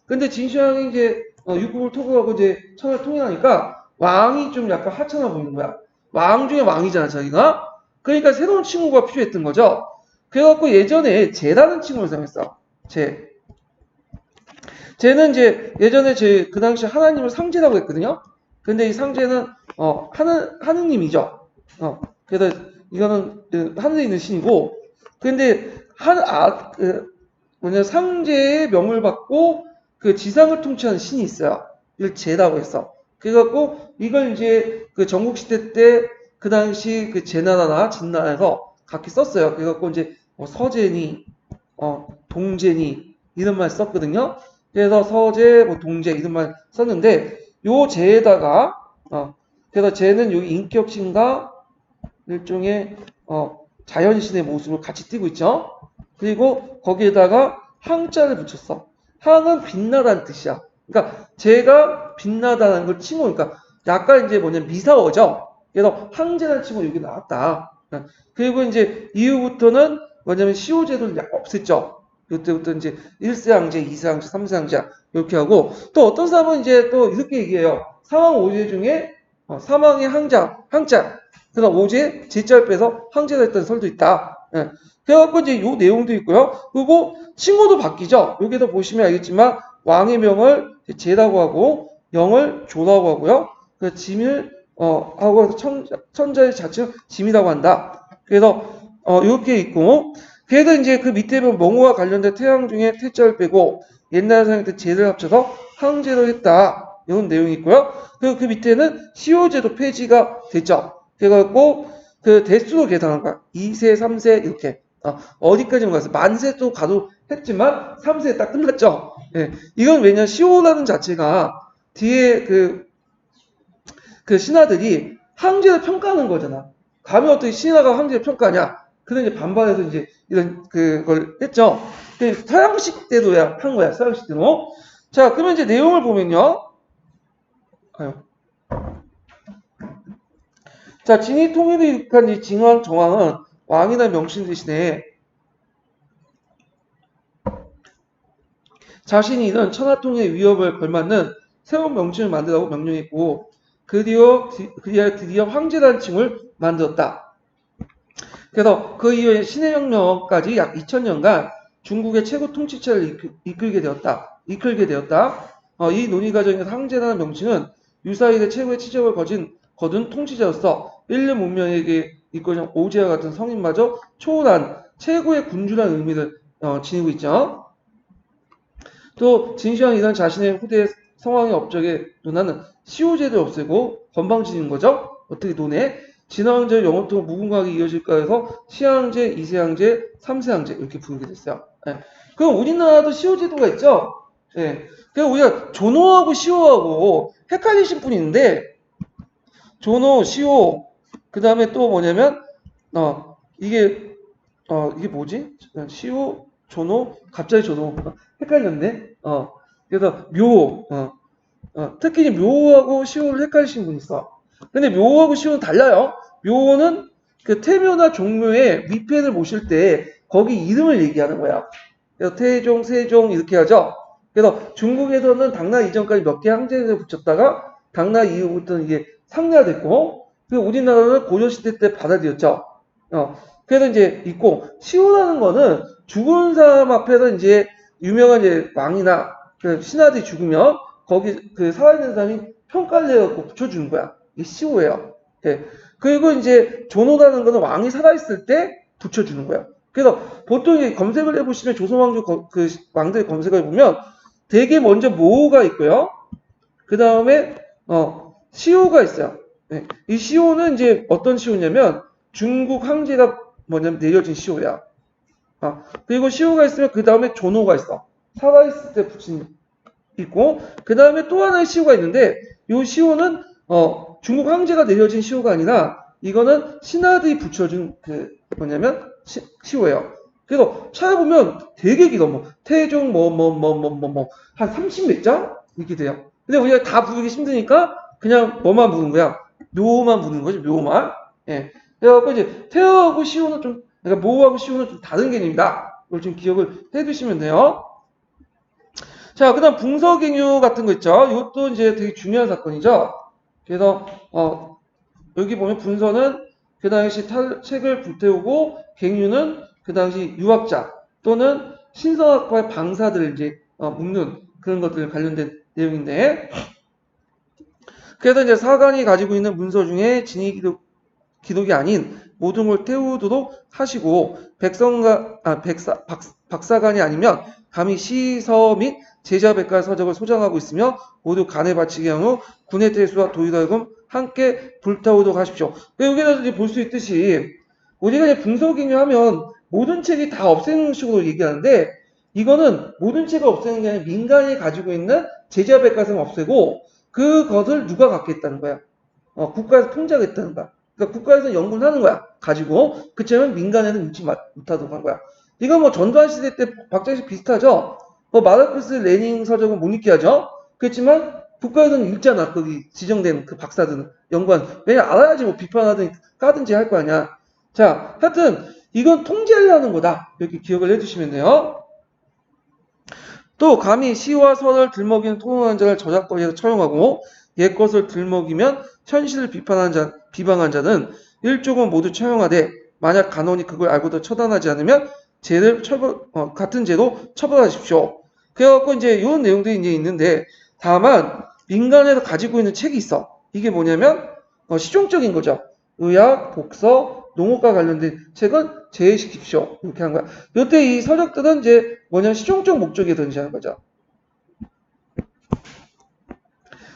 근데 진시황이 이제 육국을 토벌하고 이제 천을 통일하니까 왕이 좀 약간 하찮아 보이는 거야. 왕 중에 왕이잖아, 자기가. 그러니까 새로운 칭호가 필요했던 거죠. 그래갖고 예전에 제라는 칭호를 사용했어. 제. 쟤는 이제 예전에 그 당시 하나님을 상제라고 했거든요. 근데 이 상제는 하느님이죠. 그래서 이거는 하늘에 있는 신이고, 근데 상제의 명을 받고 그 지상을 통치하는 신이 있어요. 이걸 제라고 했어. 그래갖고 이걸 이제 그 전국시대 때 그 당시 그 제나라나 진나라에서 각기 썼어요. 그래갖고 이제 서제니, 동제니 이런 말 썼거든요. 그래서 서제, 동제 이런 말 썼는데 요 제에다가 그래서 제는 여기 인격신과 일종의 자연신의 모습을 같이 띄고 있죠. 그리고 거기에다가 항자를 붙였어. 항은 빛나다는 뜻이야. 그러니까 제가 빛나다는 걸 칭호, 그러니까 약간 이제 미사어죠. 그래서 항제라는 칭호 여기 나왔다. 그리고 이제 이후부터는 뭐냐면 시호제도를 없앴죠. 이때부터 이제 1세항제, 2세항제, 3세항제 이렇게 하고 또 어떤 사람은 이제 또 이렇게 얘기해요. 사망 오제 중에 사망의 항자, 그다음 오제 제자를 빼서 항제가 했던 설도 있다. 예. 그래갖고 이제 요 내용도 있고요. 그리고 칭호도 바뀌죠. 여기서 보시면 알겠지만 왕의 명을 제라고 하고 영을 조라고 하고요. 그 짐을 하고 천자의 자체를 짐이라고 한다. 그래서 이렇게 있고 그래서 이제 그 밑에 보면 멍우와 관련된 태양 중에 태자를 빼고 옛날 사용했던 제를 합쳐서 항제로 했다. 이런 내용이 있고요. 그리고 그 밑에는 시효제도 폐지가 됐죠. 그래갖고 그 대수로 계산한 거야. 2세, 3세 이렇게. 어디까지 갔어? 만세도 가도 했지만 3세에 딱 끝났죠. 예. 이건 왜냐 시효라는 자체가 뒤에 그 신하들이 항제를 평가하는 거잖아. 감히 어떻게 신하가 항제를 평가하냐? 그래서 이제 반발해서 이제 이런 그걸 했죠. 서양식 때도 한 거야. 서양식 때도. 자, 그러면 이제 내용을 보면요. 자, 진이 통일을 일으킨 이 징왕 정왕은 왕이나 명신 대신에 자신이 이런 천하통일의 위협을 걸맞는 새로운 명칭을 만들라고 명령했고 드디어 황제라는 칭을 만들었다. 그래서 그 이후에 신해혁명까지 약 2000년간 중국의 최고 통치체를 이끌게 되었다. 이 논의 과정에서 황제라는 명칭은 유사일의 최고의 치적을 거둔 통치자로서 인류 문명에게 이끌어진 오제와 같은 성인마저 초월한 최고의 군주라는 의미를 지니고 있죠. 또 진시황이 이런 자신의 후대의 성왕의 업적에 논하는 시호제를 없애고 건방지는 거죠. 어떻게 논해? 진화황제를 영원토록 무궁하게 이어질까 해서 시황제, 이세항제, 삼세항제 이렇게 부르게 됐어요. 네. 그럼 우리나라도 시호제도가 있죠. 네. 그래서 우리가 존호하고 시호하고 헷갈리신 분이 있는데 존호, 시호 그 다음에 또 뭐냐면 이게 뭐지? 시호, 존호, 갑자기 존호 헷갈렸네. 그래서 묘, 특히 묘하고 시호를 헷갈리시는 분이 있어. 근데 묘하고 시호는 달라요. 묘는 그 태묘나 종묘에 위패를 모실 때 거기 이름을 얘기하는 거야. 그래서 태종, 세종 이렇게 하죠. 그래서 중국에서는 당나 이전까지 몇 개 항제를 붙였다가 당나 이후부터는 이게 상례화됐고, 그리고 우리나라는 고려시대 때 받아들였죠. 그래서 이제 있고 시호라는 거는 죽은 사람 앞에서 이제 유명한 이제 왕이나 그 신하들이 죽으면 거기 그 살아있는 사람이 평가를 내갖고 붙여주는 거야. 이게 시호예요. 네. 그리고 이제 존호라는 거는 왕이 살아있을 때 붙여주는 거야. 그래서 보통 검색을 해보시면 조선왕조 그 왕들 검색을 해보면 되게 먼저 모호가 있고요. 그 다음에 시호가 있어요. 네. 이 시호는 이제 어떤 시호냐면 중국 황제가 뭐냐면 내려진 시호야. 그리고 시호가 있으면 그 다음에 존호가 있어. 살아있을 때 붙인 있고 그 다음에 또 하나의 시호가 있는데 이 시호는 중국 황제가 내려진 시호가 아니라 이거는 신하들이 붙여준 그 뭐냐면 시호예요. 그래서 찾아보면 되게 길어. 뭐 태종 한 30몇 장 이렇게 돼요. 근데 우리가 다 부르기 힘드니까 그냥 뭐만 부르는 거야. 묘만 부르는 거지. 묘만. 예. 그래갖고 이제 태어하고 시호는 좀 그러니까 모하고 시호는 좀 다른 개념이다. 이걸 좀 기억을 해두시면 돼요. 자, 그 다음 붕서갱유 같은 거 있죠. 이것도 이제 되게 중요한 사건이죠. 그래서, 여기 보면 분서는 그 당시 책을 불태우고 갱유는 그 당시 유학자 또는 신성학파의 방사들을 이제 묶는 그런 것들 관련된 내용인데, 그래서 이제 사관이 가지고 있는 문서 중에 진위 기록이 아닌 모든 걸 태우도록 하시고 박사관이 아니면 감히 시서 및 제자백과 서적을 소장하고 있으며 모두 간에 바치게 한 후 군의 태수와 도의달금 함께 불타오도록 하십시오. 여기서 볼 수 있듯이 우리가 이제 붕서기념하면 모든 책이 다 없애는 식으로 얘기하는데 이거는 모든 책을 없애는 게 아니라 민간이 가지고 있는 제자백과서는 없애고 그것을 누가 갖겠다는 거야. 국가에서 통제하겠다는 거야. 그러니까 국가에서 연구를 하는 거야. 가지고. 그치만 민간에는 읽지 못하도록 한 거야. 이건 뭐 전두환 시대 때 박정희 비슷하죠? 마르크스 레닌 서적은 못 읽게 하죠? 그렇지만 국가에서는 읽잖아. 거기 지정된 그 박사들은. 연구한. 왜냐, 알아야지 뭐 비판하든 까든지 할 거 아니야. 자, 하여튼, 이건 통제하려는 거다. 이렇게 기억을 해주시면 돼요. 또, 감히 시와 설을 들먹이는 토론하는 자를 저작거리에서 처형하고, 옛것을 들먹이면 현실을 비방한 자는 일족은 모두 처형하되 만약 간원이 그걸 알고도 처단하지 않으면 같은 죄로 처벌하십시오. 그래갖고 이제 이런 내용들이 이제 있는데 다만 민간에서 가지고 있는 책이 있어. 이게 뭐냐면 실용적인 거죠. 의학, 독서, 농업과 관련된 책은 제외시킵시오. 이렇게 한 거야. 이때 이 서적들은 이제 뭐냐면 실용적 목적에 던지는 거죠.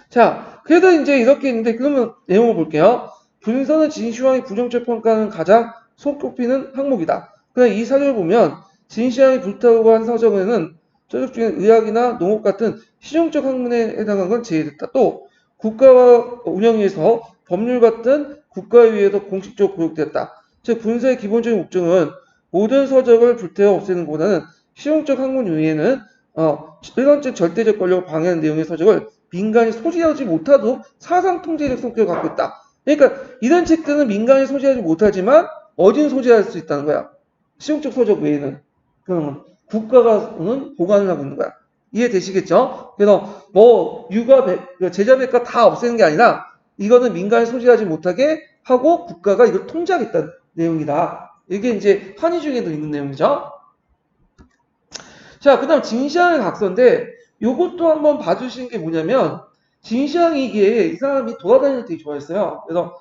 자, 그래도 이제 이렇게 있는데 그러면 내용을 볼게요. 분서는 진시황의 부정적 평가는 가장 손꼽히는 항목이다. 그냥 이 사료를 보면 진시황이 불타오고 한 서적에는 서적 중에 의학이나 농업 같은 실용적 학문에 해당한 건 제외됐다. 또 국가와 운영위에서 법률 같은 국가에 의해서 공식적으로 고역되었다. 즉 분서의 기본적인 목적은 모든 서적을 불태워 없애는 것보다는 실용적 학문 외에는 일반적 절대적 권력을 방해하는 내용의 서적을 민간이 소지하지 못하도록 사상 통제적 성격을 갖고 있다. 그러니까 이런 책들은 민간이 소지하지 못하지만 어디는 소지할 수 있다는 거야. 실용적 서적 외에는. 그러면 국가가는 보관을 하고 있는 거야. 이해되시겠죠? 그래서 뭐 제자백과 다 없애는 게 아니라 이거는 민간이 소지하지 못하게 하고 국가가 이걸 통제하겠다는 내용이다. 이게 이제 한의 중에도 있는 내용이죠. 자, 그 다음 진시황의 각서인데 요것도 한번 봐주시는 게 뭐냐면 진시황이 이게 이 사람이 돌아다니는 걸 되게 좋아했어요. 그래서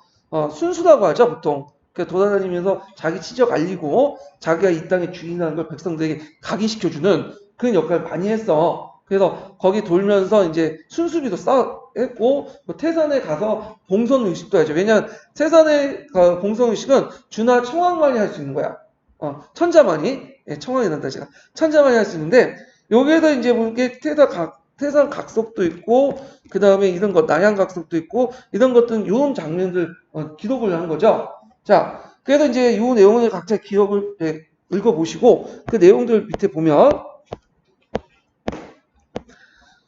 순수라고 하죠 보통. 그러니까 돌아다니면서 자기 치적 알리고 자기가 이 땅의 주인이라는 걸 백성들에게 각인시켜주는 그런 역할을 많이 했어. 그래서 거기 돌면서 이제 순수비도 했고 태산에 가서 봉선 의식도 하죠. 왜냐하면 태산에 봉선 의식은 주나 청왕만이 할 수 있는 거야. 천자만이 청왕이란다 제가 천자만이 할 수 있는데 여기에다 이제 보니까 태산 각석도 있고 그 다음에 이런 것 난양 각석도 있고 이런 것들은 이런 장면들 기록을 한 거죠. 자, 그래서 이제 이 내용을 각자 기억을 읽어보시고 그 내용들 밑에 보면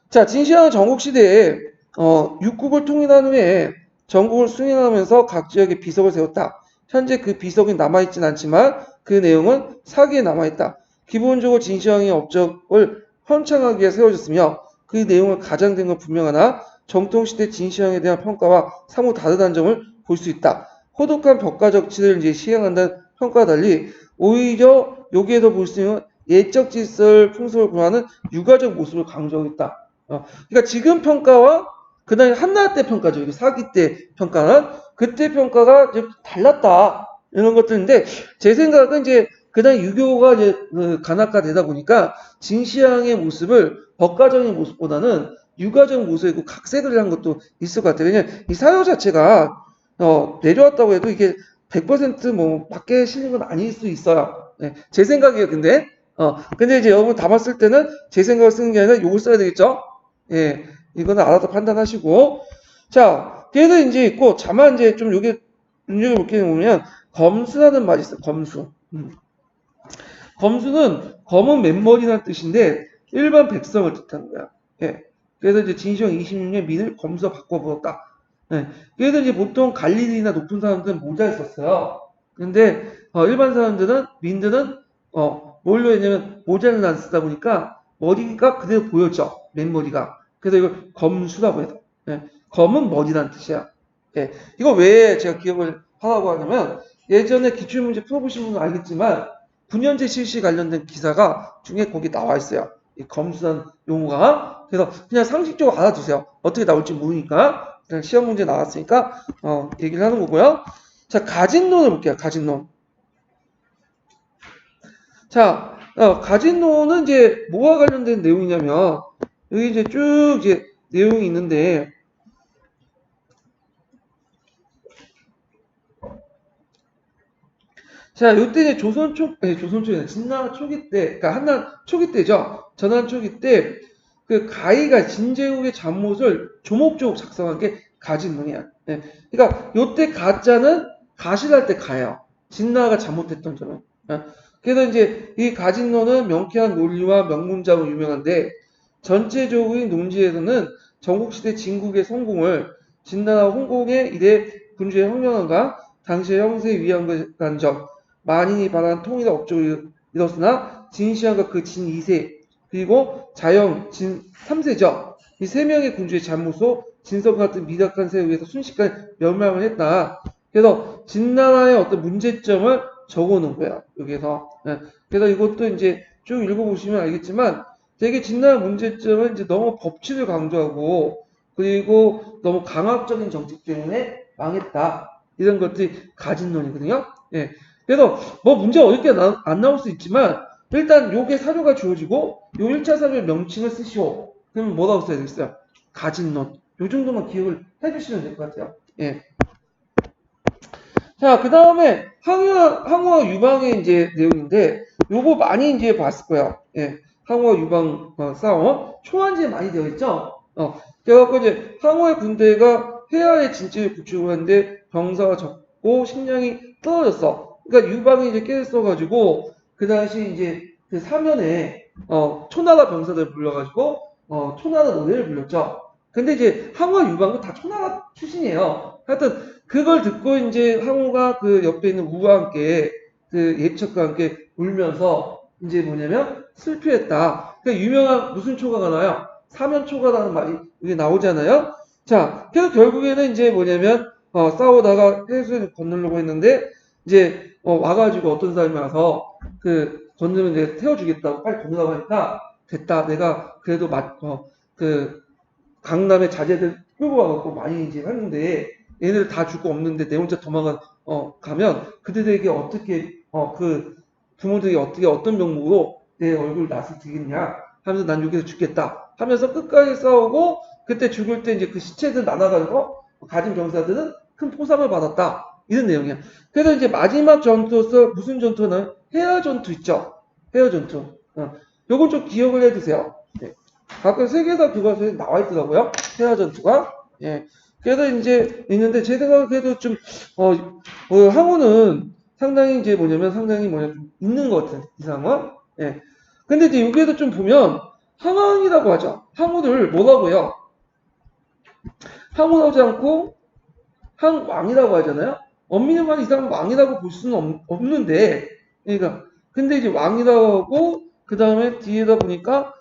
자, 진시황은 전국시대에 육국을 통일한 후에 전국을 수행하면서 각 지역에 비석을 세웠다. 현재 그 비석이 남아있진 않지만 그 내용은 사기에 남아있다. 기본적으로 진시황의 업적을 헌창하기 위해 세워졌으며 그 내용을 가장된 건 분명하나 정통시대 진시황에 대한 평가와 사뭇 다르다는 점을 볼 수 있다. 호독한 벽가적치를 이제 시행한다는 평가와 달리 오히려 여기에서 볼 수 있는 예적 질서를 풍습을 구하는 유가적 모습을 강조했다. 그러니까 지금 평가와 그 다음에 한나라 때 평가죠. 사기 때 평가는 그때 평가가 이제 달랐다. 이런 것들인데 제 생각은 이제 그다음 유교가 이제 간악화되다 보니까 진시황의 모습을 법가적인 모습보다는 유가적 모습이고 각색을 한 것도 있을 것 같아요. 왜냐면 이 사유 자체가 내려왔다고 해도 이게 100%뭐 밖에 실린 건 아닐 수 있어요. 예, 제 생각이에요. 근데 이제 여러분 다 봤을 때는 제 생각을 쓰는 게 아니라 요걸 써야 되겠죠? 예, 이거는 알아서 판단하시고. 자, 그래서 이제 있고, 다만 이제 좀 요게 눈여겨볼 게 보면, 검수라는 말이 있어요. 검수. 검수는 검은 맨머리라는 뜻인데, 일반 백성을 뜻하는 거야. 예. 그래서 이제 진시황 26년 민을 검수로 바꿔버렸다. 예. 그래서 이제 보통 관리들이나 높은 사람들은 모자를 썼어요. 근데 일반 사람들은 민들은 뭘로 했냐면 모자를 안 쓰다 보니까 머리가 그대로 보였죠. 맨머리가. 그래서 이걸 검수라고 해요. 예. 검은 머리라는 뜻이야. 예. 이거 왜 제가 기억을 하라고 하냐면 예전에 기출문제 풀어보신 분은 알겠지만 9년제 실시 관련된 기사가 중에 거기 나와 있어요. 이 검수란 용어가. 그래서 그냥 상식적으로 알아두세요. 어떻게 나올지 모르니까. 그냥 시험 문제 나왔으니까 얘기를 하는 거고요. 자, 가진론을 볼게요. 가진론. 자, 가진론은 이제 뭐와 관련된 내용이냐면 여기 이제 쭉 이제 내용이 있는데 자, 요때 이제 조선초기, 진나 초기 때, 그러니까 한난 초기 때죠. 전한 초기 때, 그 가희가 진제국의 잠못을 조목조목 작성한 게 가진론이야. 예. 그러니까 요때 가자는 가실할 때 가예요. 진나가 잘못했던 점은. 예. 그래서 이제 이 가진론은 명쾌한 논리와 명문장으로 유명한데 전체적인 논지에서는 전국시대 진국의 성공을 진나와 홍콩의 이래 군주의 혁명과 당시의 형세에 위한 점 만인이 바란 통일의 업적을 이뤘으나 진시황과 그 진 2세 그리고 자영 진 3세죠. 이 세 명의 군주의 잘못으로 진성 같은 미덕한 세에 의해서 순식간에 멸망을 했다. 그래서 진나라의 어떤 문제점을 적어놓은 거예요. 여기서. 네. 그래서 이것도 이제 쭉 읽어보시면 알겠지만 되게 진나라 문제점은 이제 너무 법치를 강조하고 그리고 너무 강압적인 정책 때문에 망했다. 이런 것들이 가진론이거든요. 예. 그래서 뭐 문제 어렵게 안 나올 수 있지만 일단 요게 사료가 주어지고 요 1차 사료의 명칭을 쓰시오. 그러면 뭐라고 써야 되겠어요? 가진론. 요 정도만 기억을 해주시면 될 것 같아요. 예. 자, 그 다음에 항우와 유방의 이제 내용인데 요거 많이 이제 봤을 거예요. 예. 항우와 유방 싸움. 초안지에 많이 되어 있죠? 그래갖고 이제 항우의 군대가 해야의 진지를 구축을 하는데 병사가 적고 식량이 떨어졌어. 그러니까 유방이 이제 깨를 써가지고 그 당시 이제 그 사면에 초나라 병사들 불러가지고 초나라 노래를 불렀죠. 근데 이제 항우와 유방은 다 초나라 출신이에요. 하여튼 그걸 듣고 이제 항우가 그 옆에 있는 우와 함께 그 예척과 함께 울면서 이제 뭐냐면 슬퍼했다. 그 유명한 무슨 초가가 나요? 사면초가라는 말이 여기 나오잖아요. 자, 그래서 결국에는 이제 뭐냐면 싸우다가 해수를 건너려고 했는데 이제 와가지고 어떤 사람이 와서 그 건너면 이제 태워주겠다고 빨리 건너라고 하니까 됐다. 내가 그래도 그 강남의 자제들 끌고 와갖고 많이 이제 하는데 얘네들 다 죽고 없는데 내 혼자 가면 그들에게 어떻게 그 부모들이 어떻게 어떤 명목으로 내 얼굴 낯을 드겠냐 하면서 난 여기서 죽겠다 하면서 끝까지 싸우고 그때 죽을 때 이제 그 시체들 나눠가지고 가진 병사들은 큰 포상을 받았다 이런 내용이야. 그래서 이제 마지막 전투로서 무슨 전투는 해야 전투 있죠. 해야 전투. 요건 좀 기억을 해두세요. 네. 가끔 세계사 교과서에 나와 있더라고요. 해야 전투가. 예. 그래서 이제 있는데 제 생각에도 좀 항우는 상당히 이제 상당히 좀 있는 것 같은 이상은. 예. 근데 이제 여기에도 좀 보면 항왕이라고 하죠. 항우를 뭐라고 해요? 항우라고 하지 않고 항왕이라고 하잖아요. 엄밀히만 이 사람 왕이라고 볼 수는 없는데, 그러니까 근데 이제 왕이라고 하고 그 다음에 뒤에다 보니까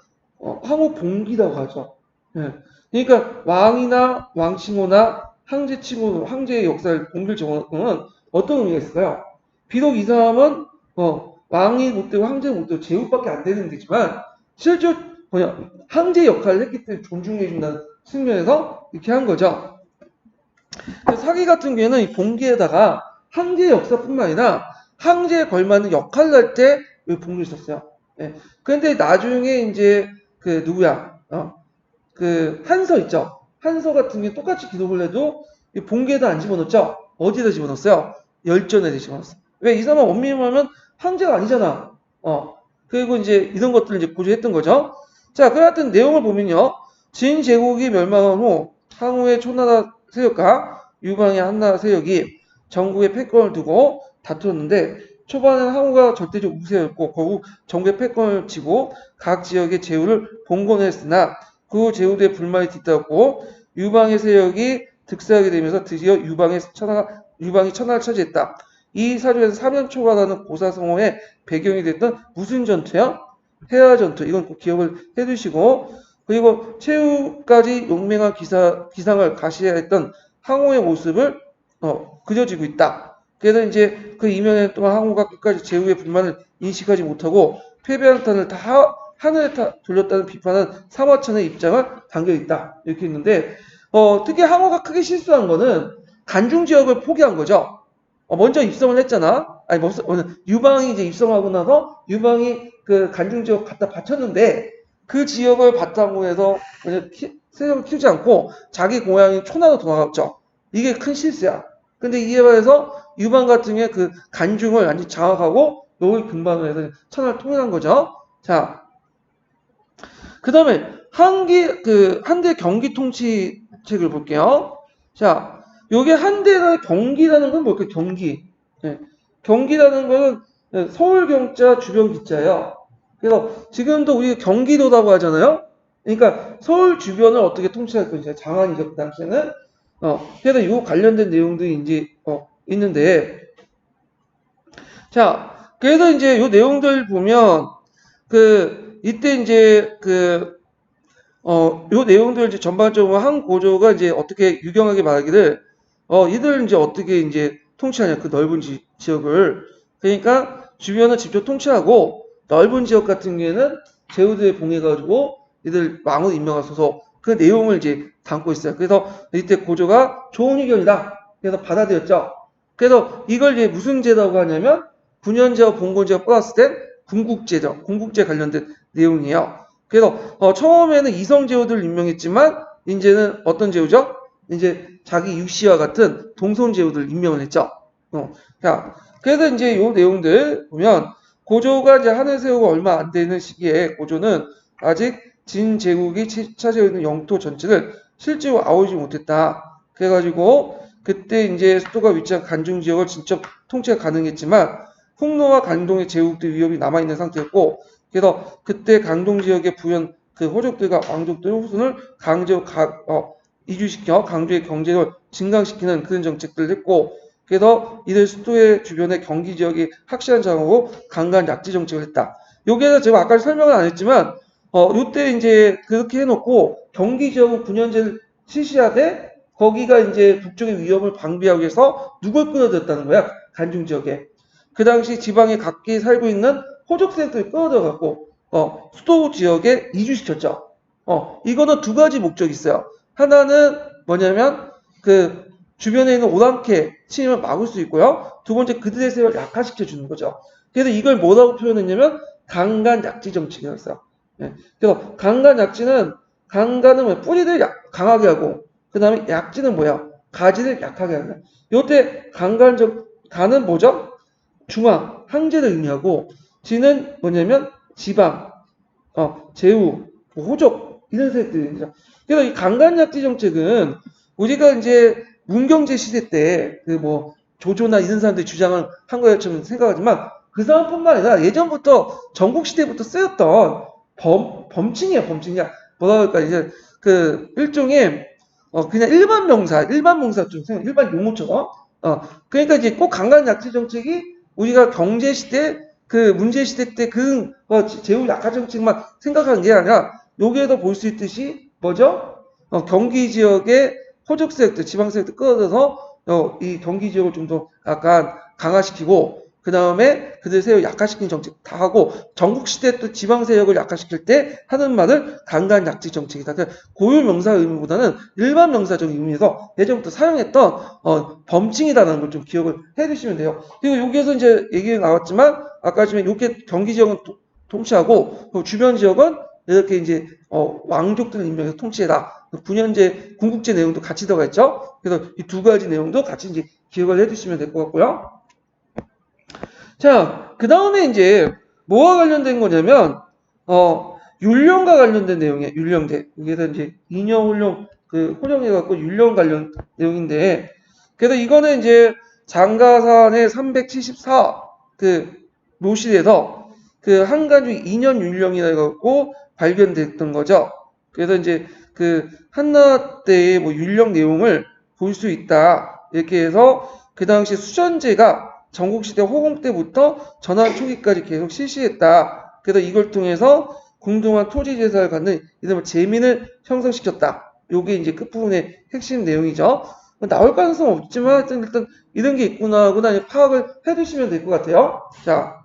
항우 봉기라고 하죠. 예. 그러니까 왕이나 왕칭호나 황제칭호, 황제의 역사를 봉기를 적어놓으면 어떤 의미가 있을까요? 비록 이 사람은 왕이 못 되고 황제는 못 되고 제후밖에 안 되는 데지만 실제로 황제 역할을 했기 때문에 존중해준다는 측면에서 이렇게 한 거죠. 사기 같은 경우에는 이 봉기에다가 황제 역사뿐만 아니라 황제에 걸맞는 역할을 할 때 봉기를 썼어요. 예. 그런데 나중에 이제 그 누구야? 그 한서 있죠. 한서 같은 게 똑같이 기록을 해도 이 봉기에다 안 집어넣었죠. 어디다 집어넣었어요? 열전에 집어넣었어. 왜? 이 사람은 원민하면 황제가 아니잖아. 그리고 이제 이런 것들을 이제 고조했던 거죠. 자, 그 같은 내용을 보면요. 진 제국이 멸망한 후 항우의 초나라 세력과 유방의 한나라 세력이 전국에 패권을 두고 다투었는데 초반에는 항우가 절대적 우세였고 결국 전국에 패권을 쥐고 각 지역의 제후를 봉건했으나 그 제후들의 불만이 뒤따랐고 유방의 세력이 득세하게 되면서 드디어 유방이 천하를 차지했다. 이 사주에서 사면초가라는 고사성어의 배경이 됐던 무슨 전투야? 해야 전투. 이건 꼭 기억을 해두시고 그리고 최후까지 용맹한 기상을 가시해야 했던 항우의 모습을 그려지고 있다. 그래서 이제 그 2년여 동안 항우가 끝까지 제후의 불만을 인식하지 못하고 패배한 탄을 다 하늘에 돌렸다는 비판은 사마천의 입장을 담겨 있다. 이렇게 있는데 특히 항우가 크게 실수한 거는 간중 지역을 포기한 거죠. 먼저 입성을 했잖아. 아니, 유방이 이제 입성하고 나서 유방이 그 간중 지역 갖다 바쳤는데 그 지역을 바탕으로 해서 세력을 키우지 않고 자기 고향인 초나로 돌아갔죠. 이게 큰 실수야. 근데 이에 반해서 유방 같은 경우에 그 간중을 완전히 장악하고 여기 근방을 해서 천하를 통일한 거죠. 자, 그 다음에 한대 경기 통치책을 볼게요. 자, 요게 한대의 경기라는 건 뭘까요? 경기. 네. 경기라는 거는 서울 경자 주변 기자예요. 그래서 지금도 우리 경기도라고 하잖아요. 그러니까 서울 주변을 어떻게 통치할 건지 장안이죠. 그 당시에는. 그래서 이 관련된 내용들이 이제 있는데, 자, 그래서 이제 요 내용들 보면 이때 이제 요 내용들 이제 전반적으로 한 고조가 이제 어떻게 유경하게 말하기를 이들 이제 어떻게 이제 통치하냐 그 넓은 지역을. 그러니까 주변을 직접 통치하고 넓은 지역 같은 경우에는 제후들에 봉해가지고 이들 왕을 임명하소서 그 내용을 이제 담고 있어요. 그래서 이때 고조가 좋은 의견이다. 그래서 받아들였죠. 그래서 이걸 이제 무슨 제라고 하냐면 군현제와 봉건제가 플러스 된 군국제죠. 군국제 관련된 내용이에요. 그래서 처음에는 이성 제후들을 임명했지만 이제는 어떤 제후죠? 이제 자기 육시와 같은 동성 제후들을 임명을 했죠. 자, 그래서 이제 요 내용들 보면 고조가 이제 하늘 세우고 얼마 안 되는 시기에 고조는 아직 진 제국이 차지하고 있는 영토 전체를 실제로 아우지 못했다. 그래가지고 그때 이제 수도가 위치한 간중 지역을 직접 통치가 가능했지만 홍로와 간동의 제국들 위협이 남아있는 상태였고 그래서 그때 강동 지역의 부연 그 호족들과 왕족들의 후손을 강제로 이주시켜 강조의 경제를 증강시키는 그런 정책들을 했고 그래서 이들 수도의 주변의 경기 지역이 확실한 장으로 강간 약지 정책을 했다. 여기에서 제가 아까 설명을 안 했지만 요때 이제 그렇게 해놓고 경기 지역은 9년제를 실시하되 거기가 이제 북쪽의 위협을 방비하기 위해서 누굴 끌어들였다는 거야 간중 지역에. 그 당시 지방에 각기 살고 있는 호족세력들이 끌어들어갖고 수도 지역에 이주시켰죠. 이거는 두 가지 목적이 있어요. 하나는 뭐냐면 그 주변에 있는 오랑캐 침입을 막을 수 있고요. 두 번째 그들의 세력을 약화시켜 주는 거죠. 그래서 이걸 뭐라고 표현했냐면 강간 약지 정책이었어요. 네. 그래서 강간은 뭐야? 뿌리를 강하게 하고 그 다음에 약지는 뭐야? 가지를 약하게 하는 거야. 요때 간은 뭐죠? 중앙, 황제를 의미하고 지는 뭐냐면 지방, 제후, 뭐 호족 이런 세력들이죠. 그래서 이 강간약지 정책은 우리가 이제 문경제 시대 때 그 뭐 조조나 이런 사람들이 주장을 한 것처럼 생각하지만 그 사람뿐만 아니라 예전부터 전국 시대부터 쓰였던 범칭이야, 범칭이야. 뭐라 그럴까 이제 그 일종의 그냥 일반 명사 좀 생각, 일반 용어처럼 그러니까 이제 꼭 강간약지 정책이 우리가 경제 시대 그 문제 시대 때 그 제후 약화 정책만 생각하는 게 아니라 여기에도 볼 수 있듯이 뭐죠? 경기 지역의 호족 세력들, 지방 세력들 끌어들여서 이 경기 지역을 좀 더 약간 강화시키고 그 다음에 그들 세력 약화시키는 정책 다 하고 전국 시대 또 지방 세력을 약화시킬 때 하는 말을 강간 약지 정책이다. 그러니까 고유 명사 의미보다는 일반 명사적인 의미에서 예전부터 사용했던 범칭이다라는 걸 좀 기억을 해주시면 돼요. 그리고 여기에서 이제 얘기가 나왔지만 아까 지금 이렇게 경기 지역은 통치하고 주변 지역은 이렇게 이제 왕족들을 임명해서 통치해라. 분현제, 궁극제 내용도 같이 들어가 있죠. 그래서 이 두 가지 내용도 같이 이제 기억을 해두시면 될 것 같고요. 자, 그 다음에 이제 뭐와 관련된 거냐면 율령과 관련된 내용이에요. 율령제. 여기서 이제 인여홀령 그 호령해갖고 율령 관련 내용인데, 그래서 이거는 이제 장가산의 374 그 묘실에서 그 한 가지 인연 율령이라 해갖고 발견됐던 거죠. 그래서 이제 그 한나 때의 뭐 율령 내용을 볼 수 있다. 이렇게 해서 그 당시 수전제가 전국시대 호공 때부터 전환 초기까지 계속 실시했다. 그래서 이걸 통해서 공동한 토지 제사를 갖는 이름을 제민을 형성시켰다. 요게 이제 끝부분의 핵심 내용이죠. 나올 가능성 없지만 일단 이런 게 있구나 하고 파악을 해두시면 될 것 같아요. 자,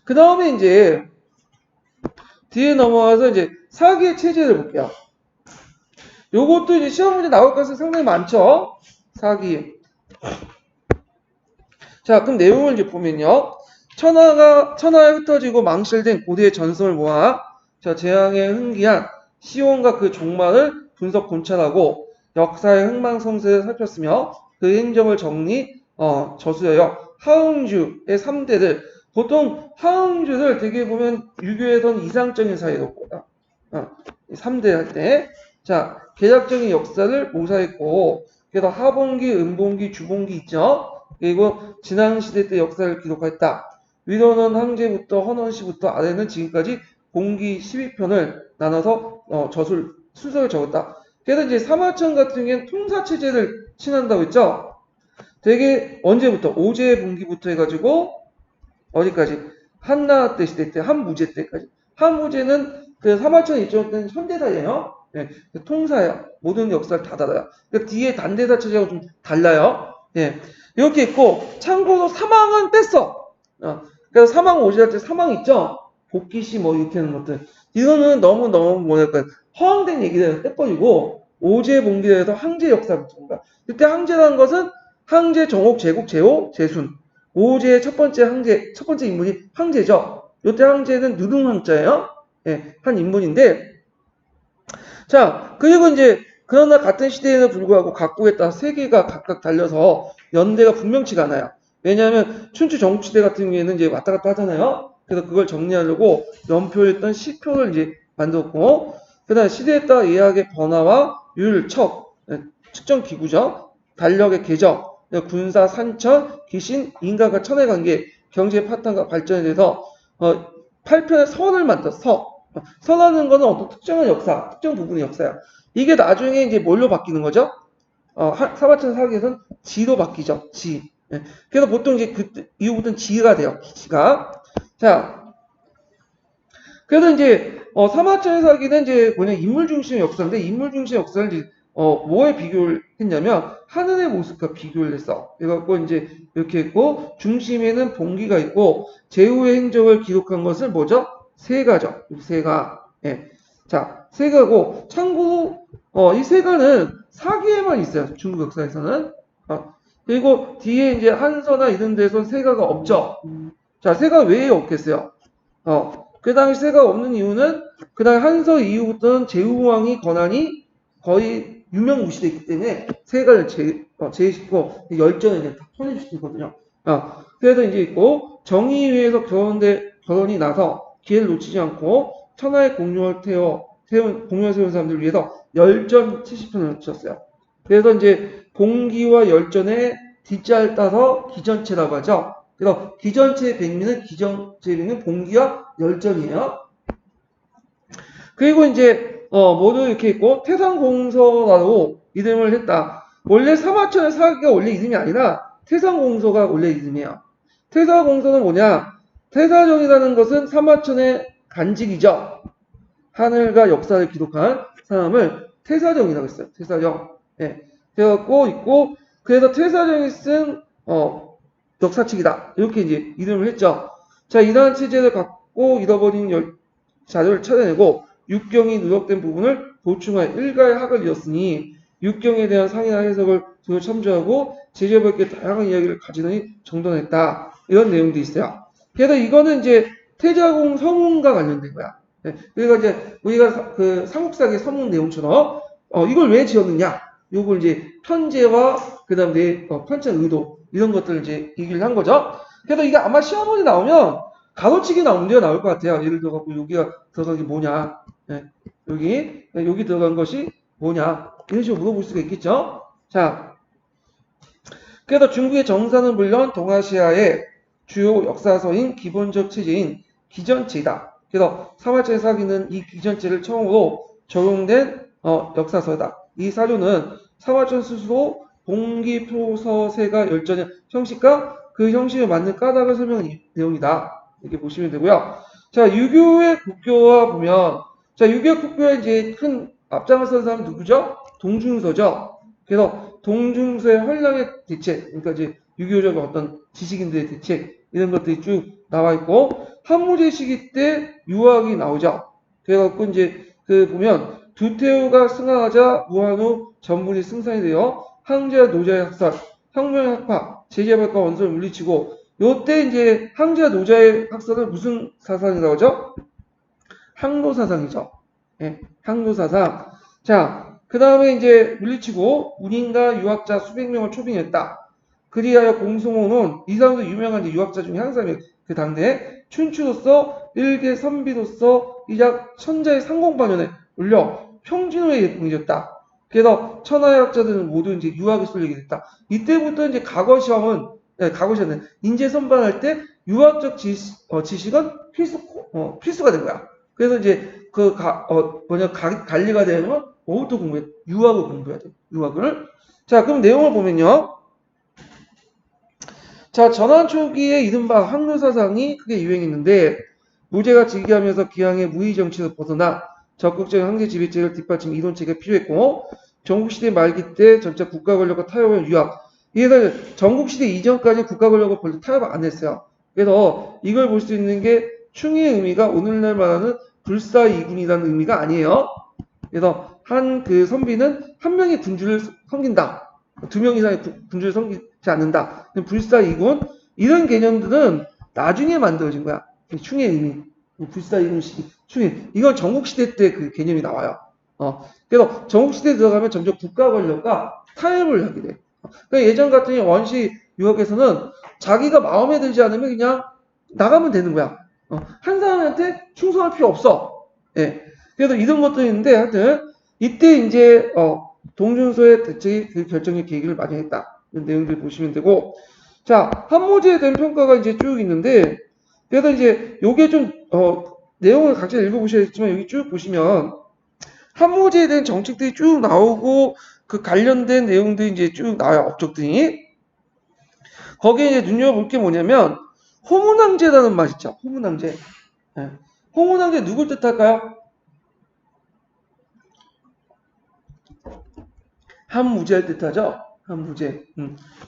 그 다음에 이제 뒤에 넘어가서 이제 사기의 체제를 볼게요. 요것도 이제 시험 문제 나올 가능성이 상당히 많죠. 사기. 자, 그럼 내용을 이제 보면요. 천하에 흩어지고 망실된 고대의 전성을 모아 재앙에 흥기한 시온과 그 종말을 분석 관찰하고 역사의 흥망성쇠를 살폈으며 그 행적을 저수하여 하흥주의 3대를 보통 하흥주를 되게 보면 유교에서는 이상적인 사회로 3대 할 때 자, 계략적인 역사를 모사했고 그래서 하봉기, 은봉기, 주봉기 있죠. 그리고 진앙시대 때 역사를 기록했다. 위로는 황제부터 헌원시부터 아래는 지금까지 공기 12편을 나눠서 순서를 적었다. 그래서 이제 사마천 같은 경우에는 통사체제를 친한다고 했죠. 되게 언제부터? 오제분기부터 해가지고 어디까지? 한나 때 시대 때 한무제 때까지. 한무제는 그 사마천 일종은 현대사예요. 네, 통사예요. 모든 역사를 다 달아요. 그러니까 뒤에 단대사 체제하고 좀 달라요. 네, 이렇게 있고 참고로 사망은 뺐어. 그래서 사망 오지할 때 사망 있죠. 복귀시 뭐 이렇게 하는 것들. 이거는 너무 뭐랄까 허황된 얘기를 빼버리고 오제 봉기에서 항제 역사를 붙입니다. 그때 항제라는 것은 항제 정옥 제국 제호 제순. 오제의 첫 번째 인물이 황제죠. 이때 황제는 누룽황자예요. 예, 한 인물인데, 자, 그리고 이제, 그러나 같은 시대에는 불구하고 각국에 따라 세계가 각각 달려서 연대가 분명치가 않아요. 왜냐하면 춘추 전국시대 같은 경우에는 이제 왔다 갔다 하잖아요. 그래서 그걸 정리하려고 연표였던 시표를 이제 만들었고, 그 다음에 시대에 따라 예학의 변화와 측정 기구죠. 달력의 궤적, 군사, 산천, 귀신, 인간과 천의 관계, 경제 파탄과 발전에 대해서 8편의 선을 만들었어. 선하는 거는 어떤 특정한 역사, 특정 부분의 역사야. 이게 나중에 이제 뭘로 바뀌는 거죠? 사마천 사기에서는 지로 바뀌죠. 지. 예. 그래서 보통 이제 그 이후부터는 지가 돼요. 지가. 자, 그래서 이제 사마천 사기는 이제 뭐냐 인물 중심의 역사인데 인물 중심의 역사를 이제 뭐에 비교를 했냐면 하늘의 모습과 비교를 했어. 그래갖고 이제 이렇게 했고 중심에는 봉기가 있고 제후의 행적을 기록한 것은 뭐죠? 세가죠. 세가. 예. 자, 세가고 참고로 이 세가는 사기에만 있어요. 중국 역사에서는. 그리고 뒤에 이제 한서나 이런 데서 세가가 없죠. 자, 세가 왜 없겠어요? 그 당시 세가 없는 이유는 그 당시 한서 이후부터는 제후왕이 권한이 거의 유명무실했기 때문에 세가를 제시고 열전을 이제 손해주시거든요. 그래서 이제 있고 정의위에서 결혼이 나서 기회를 놓치지 않고 천하의 공룡을 공룡을 세운 사람들을 위해서 열전 70편을 치렀어요. 그래서 이제 공기와 열전의 뒷자를 따서 기전체라고 하죠. 그래서 기전체의 백미는 봉기와 열전이에요. 그리고 이제 모두 이렇게 있고 태산공서라고 이름을 했다. 원래 사마천의 사기가 원래 이름이 아니라 태산공서가 원래 이름이에요. 태사공서는 뭐냐? 태사정이라는 것은 사마천의 간직이죠. 하늘과 역사를 기록한 사람을 태사정이라고 했어요. 태사정. 예. 그래갖고 있고 그래서 태사정이 쓴 역사책이다. 이렇게 이제 이름을 했죠. 자, 이러한 체제를 갖고 잃어버린 자료를 찾아내고 육경이 누적된 부분을 보충하여 일가의 학을 이었으니 육경에 대한 상이나 해석을 참조하고 제재밖에 다양한 이야기를 가지더니 정돈했다. 이런 내용도 있어요. 그래서 이거는 이제 태자공 서문과 관련된 거야. 네, 그러니까 이제 우리가 그 삼국사기 서문 내용처럼 이걸 왜 지었느냐? 요걸 이제 편제와 그다음에 편찬 의도 이런 것들을 이제 얘기를 한 거죠. 그래서 이게 아마 시험문에 나오면 가로치기 나온 문제가 나올 것 같아요. 예를 들어 갖고 여기가 들어간 게 뭐냐? 네, 여기 들어간 것이 뭐냐? 이런 식으로 물어볼 수가 있겠죠. 자, 그래서 중국의 정사는 물론 동아시아의 주요 역사서인 기본적 체제인 기전체이다. 그래서 사활자의 사기는 이 기전체를 처음으로 적용된 역사서다. 이 사료는 사활전 스스로 봉기표서세가 열전의 형식과 그 형식에 맞는 까닭을 설명한 내용이다. 이렇게 보시면 되고요. 자, 유교의 국교와 보면, 자, 유교의 국교에 이제 큰 앞장을 선 사람은 누구죠? 동중서죠. 그래서 동중서의 활락의 대책, 그러니까 이제 유교적 어떤 지식인들의 대책 이런 것들이 쭉 나와 있고 한무제 시기 때 유학이 나오죠. 그래갖고 이제 그 보면 두태우가 승하하자 무한후 전분이 승산이 되어 항제와 노자의 학살, 혁명의 학파, 제재발과 원소를 물리치고 요때 이제 항제와 노자의 학살은 무슨 사상이라고 하죠? 항로사상이죠. 예, 항로사상. 자, 그 다음에 이제 물리치고 운인과 유학자 수백 명을 초빙했다. 그리하여 공송호는 이 사람도 유명한 유학자 중에 한 사람이 그 당대에 춘추로서 일개 선비로서 이작 천자의 상공반연에 올려 평진호에 예풍해졌다. 그래서 천하의 학자들은 모두 이제 유학에 쏠리게 됐다. 이때부터 이제 과거 시험은 인재 선발할 때 유학적 지식은 필수가 된 거야. 그래서 이제 관리가 되면 뭐부터 공부해? 유학을 공부해야 돼. 유학을. 자, 그럼 내용을 보면요. 자, 전환 초기에 이른바 항로사상이 크게 유행했는데 무제가 즉위하면서 기왕의 무의 정치에서 벗어나 적극적인 황제 지배체를 뒷받침 이론체가 필요했고 전국시대 말기 때 점차 국가 권력과 타협을 유학. 이래서 전국시대 이전까지 국가 권력을 별로 타협을 안 했어요. 그래서 이걸 볼 수 있는 게 충의 의미가 오늘날 말하는 불사이군이라는 의미가 아니에요. 그래서 한 그 선비는 한 명의 군주를 섬긴다. 두 명 이상의 군주를 섬기지 않는다. 불사이군 이런 개념들은 나중에 만들어진 거야. 충의 의미, 불사이군 충의 이건 전국시대 때 그 개념이 나와요. 그래서 전국시대에 들어가면 점점 국가 권력과 타협을 하게 돼. 그러니까 예전 같은 원시 유학에서는 자기가 마음에 들지 않으면 그냥 나가면 되는 거야. 한 사람한테 충성할 필요 없어. 예. 그래서 이런 것도 있는데 하여튼 이때 이제 동준서의 대책이 그 결정의 계기를 마련했다. 이런 내용들 보시면 되고 자 한모제에 대한 평가가 이제 쭉 있는데 그래서 이제 요게 좀 내용을 각자 읽어보셔야겠지만 여기 쭉 보시면 한모제에 대한 정책들이 쭉 나오고 그 관련된 내용들이 이제 쭉 나와요. 업적들이 거기에 이제 눈여볼 게 뭐냐면 호문항제라는 말 있죠. 호문항제. 네. 호문항제 누굴 뜻할까요? 한무제를 뜻하죠. 한무제.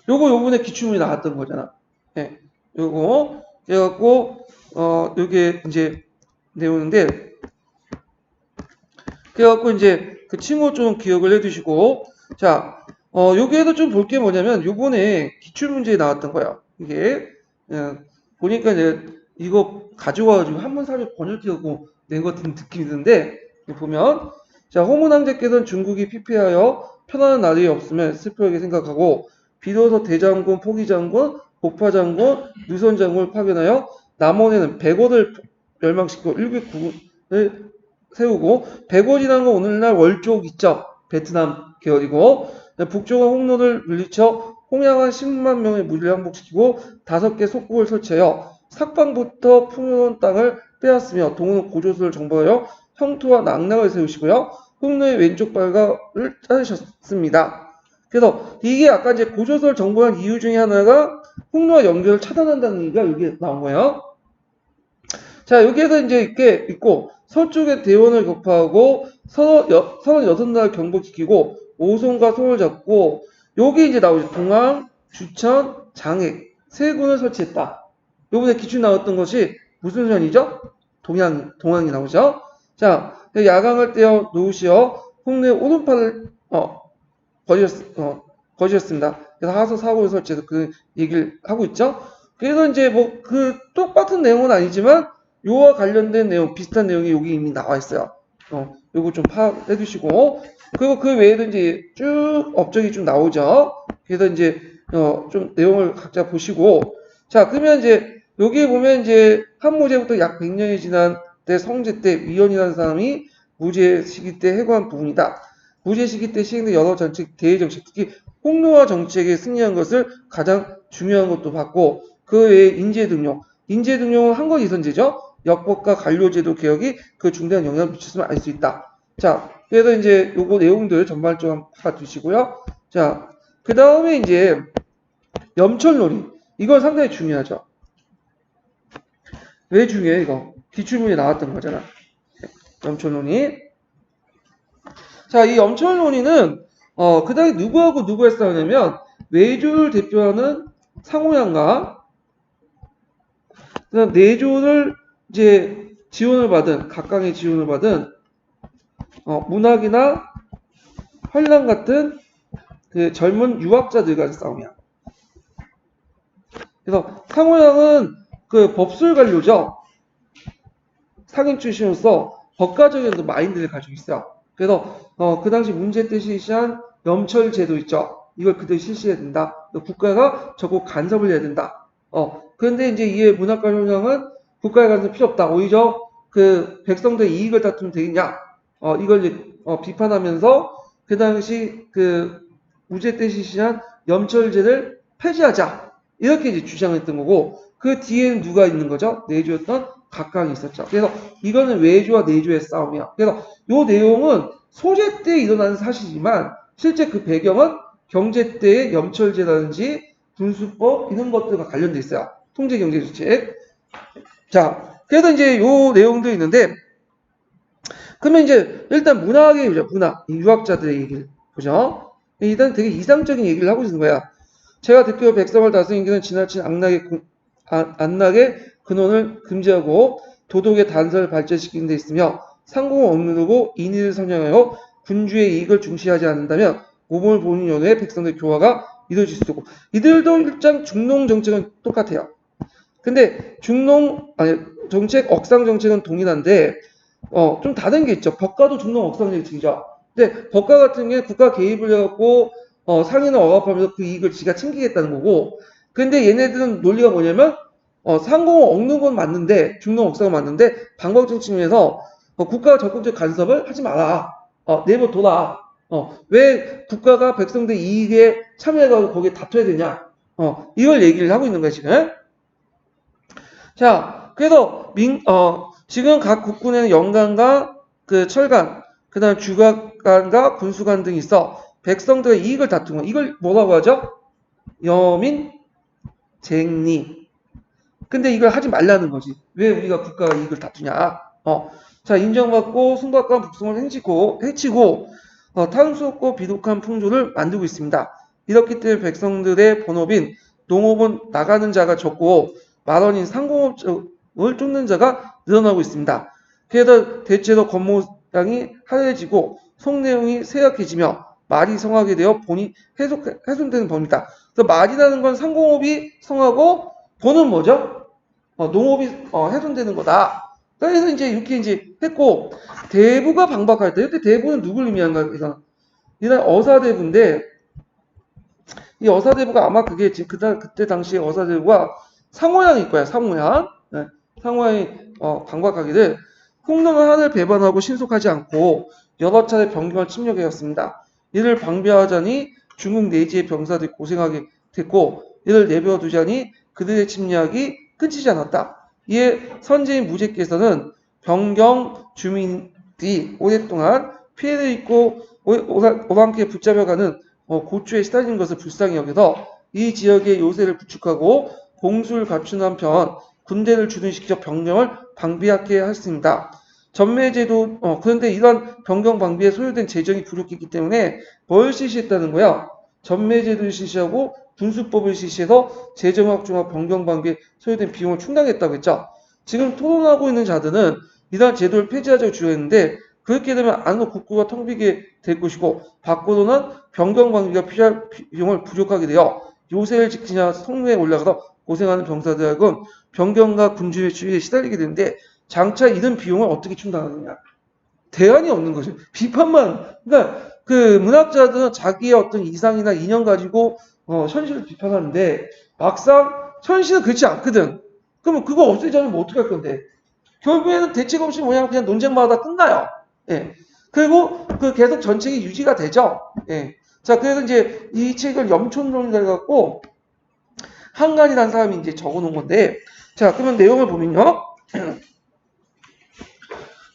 요번에 기출문이 나왔던 거잖아. 예. 요거 그래갖고 요게 이제 내용인데 그래갖고 이제 그 친구 좀 기억을 해두시고 자 여기에도 좀 볼 게 뭐냐면 요번에 기출문제에 나왔던 거야. 이게 보니까 이제 이거 가져와가지고 한번 사실 번역기하고 낸 것 같은 느낌이 드는데 보면 자 호문왕제께서는 중국이 피폐하여 편안한 나라에 없으면 슬프게 생각하고 비로소 대장군, 포기장군, 복파장군, 누선장군을 파견하여 남원에는 백원을 멸망시키고 일개국을 세우고 백원이라는 건 오늘날 월족 있죠. 베트남 계열이고 북쪽은 홍로를 물리쳐 홍양한 10만 명의 무리를 항복시키고 5개 속국을 설치하여 삭방부터 풍요로운 땅을 빼앗으며 동은 고조수를 정벌하여 형토와 낙락을 세우시고요. 홍로의 왼쪽 발가를 자르셨습니다. 그래서 이게 아까 이제 고조선을 정벌한 이유 중에 하나가 홍로와 연결을 차단한다는 얘기가 여기에 나온 거예요. 자, 여기에서 이제 이렇게 있고 서쪽에 대원을 격파하고 서는 6나라 경보지키고 오송과 손을 잡고 여기 이제 나오죠. 동항, 주천, 장액 세 군을 설치했다. 요번에 기출 나왔던 것이 무슨 선이죠? 동항이 나오죠. 자, 야광을 떼어 놓으시어 홍내 오른팔을 거주셨습니다. 그래서 하서 사고를 설치해서 그 얘기를 하고 있죠. 그래서 이제 뭐 그 똑같은 내용은 아니지만 요와 관련된 내용, 비슷한 내용이 여기 이미 나와 있어요. 요거 좀 파악해 두시고, 그리고 그 외에도 이제 쭉 업적이 좀 나오죠. 그래서 이제, 좀 내용을 각자 보시고, 자, 그러면 이제, 여기에 보면 이제, 한무제부터 약 100년이 지난 때 성제 때 위원이라는 사람이 무제 시기 때 해고한 부분이다. 무제 시기 때 시행된 여러 정책, 대외 정책, 특히 홍노화 정책에 승리한 것을 가장 중요한 것도 봤고, 그 외에 인재 등용. 인재 등용은 한건 이선제죠. 역법과 관료제도 개혁이 그 중대한 영향을 미쳤음을 알 수 있다. 자, 그래서 이제 요거 내용들 전반적으로 파두시고요. 자, 그 다음에 이제 염철놀이. 이건 상당히 중요하죠. 왜 중요해, 이거? 기출문에 나왔던 거잖아. 염철놀이. 자, 이 염철놀이는, 그 다음에 누구하고 누구에 싸우냐면, 외조를 대표하는 상호양과, 그다음 내조를 이제 지원을 받은, 각각의 지원을 받은, 문학이나 환란 같은 그 젊은 유학자들과의 싸움이야. 그래서 상호양은 그 법술 관료죠. 상인 출신으로서 법가적인 마인드를 가지고 있어요. 그래서 그 당시 문제 때 실시한 염철 제도 있죠. 이걸 그대로 실시해야 된다. 국가가 적극 간섭을 해야 된다. 그런데 이제 이에 문학관료령은 국가의 간섭 필요 없다. 오히려 그 백성들의 이익을 다투면 되겠냐. 이걸 이제, 비판하면서 그 당시 그 무제 때 실시한 염철제를 폐지하자. 이렇게 이제 주장했던 거고, 그 뒤에는 누가 있는 거죠? 내주였던 각각이 있었죠. 그래서 이거는 외조와 내조의 싸움이야. 그래서 이 내용은 소제 때 일어나는 사실이지만 실제 그 배경은 경제 때의 염철제라든지 군수법 이런 것들과 관련돼 있어요. 통제경제주책. 자, 그래서 이제 요 내용도 있는데, 그러면 이제 일단 문학의 보죠. 문학, 유학자들의 얘기를 보죠. 일단 되게 이상적인 얘기를 하고 있는 거야. 제가 듣기로 백성을 다스리기는 지나친 안락의 근원을 금지하고 도덕의 단서를 발전시키는 데 있으며 상공을 억누르고 인의를 선양하여 군주의 이익을 중시하지 않는다면 모범을 보는 연후에 백성들의 교화가 이루어질 수 있고, 이들도 일장 중농 정책은 똑같아요. 근데 정책, 억상 정책은 동일한데 좀 다른 게 있죠. 법과도 중농 억상 정책이죠. 근데 법과 같은 게 국가 개입을 해갖고 상인을 억압하면서 그 이익을 지가 챙기겠다는 거고, 근데 얘네들은 논리가 뭐냐면 상공을 억누르는 건 맞는데, 중농 억상은 맞는데 방법적 측면에서 국가가 적극적 간섭을 하지 마라. 내버둬라. 왜 국가가 백성들 이익에 참여해가지고 거기에 다퉈야 되냐. 이걸 얘기를 하고 있는 거야 지금. 자, 그래서 지금 각 국군에는 영관과 그 철관, 그 다음 주관과 군수관 등이 있어 백성들의 이익을 다투는 거. 이걸 뭐라고 하죠? 여민, 쟁리. 근데 이걸 하지 말라는 거지. 왜 우리가 국가가 이익을 다투냐? 자, 인정받고 순박한 북성을 해치고 탐스럽고 비독한 풍조를 만들고 있습니다. 이렇기 때문에 백성들의 본업인 농업은 나가는 자가 적고 만원인 상공업을 쫓는 자가 늘어나고 있습니다. 그래서 대체로 겉모양이 하얘지고 속 내용이 세약해지며 말이 성하게 되어 본이 훼손되는 법입니다. 그래서 말이라는 건 상공업이 성하고 본은 뭐죠? 농업이 훼손되는 거다. 그래서 이제 이렇게 이제 했고, 대부가 방박할 때, 이때 대부는 누굴 의미한가? 이날 어사대부인데, 이 어사대부가 아마 그게 지금 그때 당시에 어사대부가 상호양일 거야, 상호양. 네, 상호양이 방박하기를 홍릉을 하늘 배반하고 신속하지 않고 여러 차례 병경을 침략해왔습니다. 이를 방비하자니 중국 내지의 병사들이 고생하게 됐고, 이를 내버려 두자니 그들의 침략이 끊이지 않았다. 이에 선제인 무제께서는 병경 주민들이 오랫동안 피해를 입고 오랑캐 붙잡혀가는 고초에 시달리는 것을 불쌍히 여겨서 이 지역의 요새를 구축하고 공수를 갖춘 한편 군대를 주둔시켜 병력을 방비하게 했습니다. 전매제도 그런데 이러한 병경 방비에 소요된 재정이 부족했기 때문에 뭘 실시했다는 거야? 전매제도를 실시하고 군수법을 실시해서 재정 확충과 병경 방비에 소요된 비용을 충당했다고 했죠. 지금 토론하고 있는 자들은 이러한 제도를 폐지하자고 주장했는데, 그렇게 되면 안으로 국고가 텅 비게 될 것이고, 밖으로는 병경 방비가 필요할 비용을 부족하게 되어 요새를 지키냐 성내에 올라가서 고생하는 병사들 하여금 병경과 군주의 추위에 시달리게 되는데 장차 이런 비용을 어떻게 충당하느냐? 대안이 없는 거죠. 비판만. 그러니까 그 문학자들은 자기의 어떤 이상이나 이념 가지고 현실을 비판하는데 막상 현실은 그렇지 않거든. 그러면 그거 없애자면 뭐 어떻게 할 건데? 결국에는 대책 없이 뭐냐 그냥 논쟁마다 끝나요. 예. 그리고 그 계속 전책이 유지가 되죠. 예. 자, 그래서 이제 이 책을 염촌론이라 해갖고 한간이라는 사람이 이제 적어놓은 건데, 자, 그러면 내용을 보면요.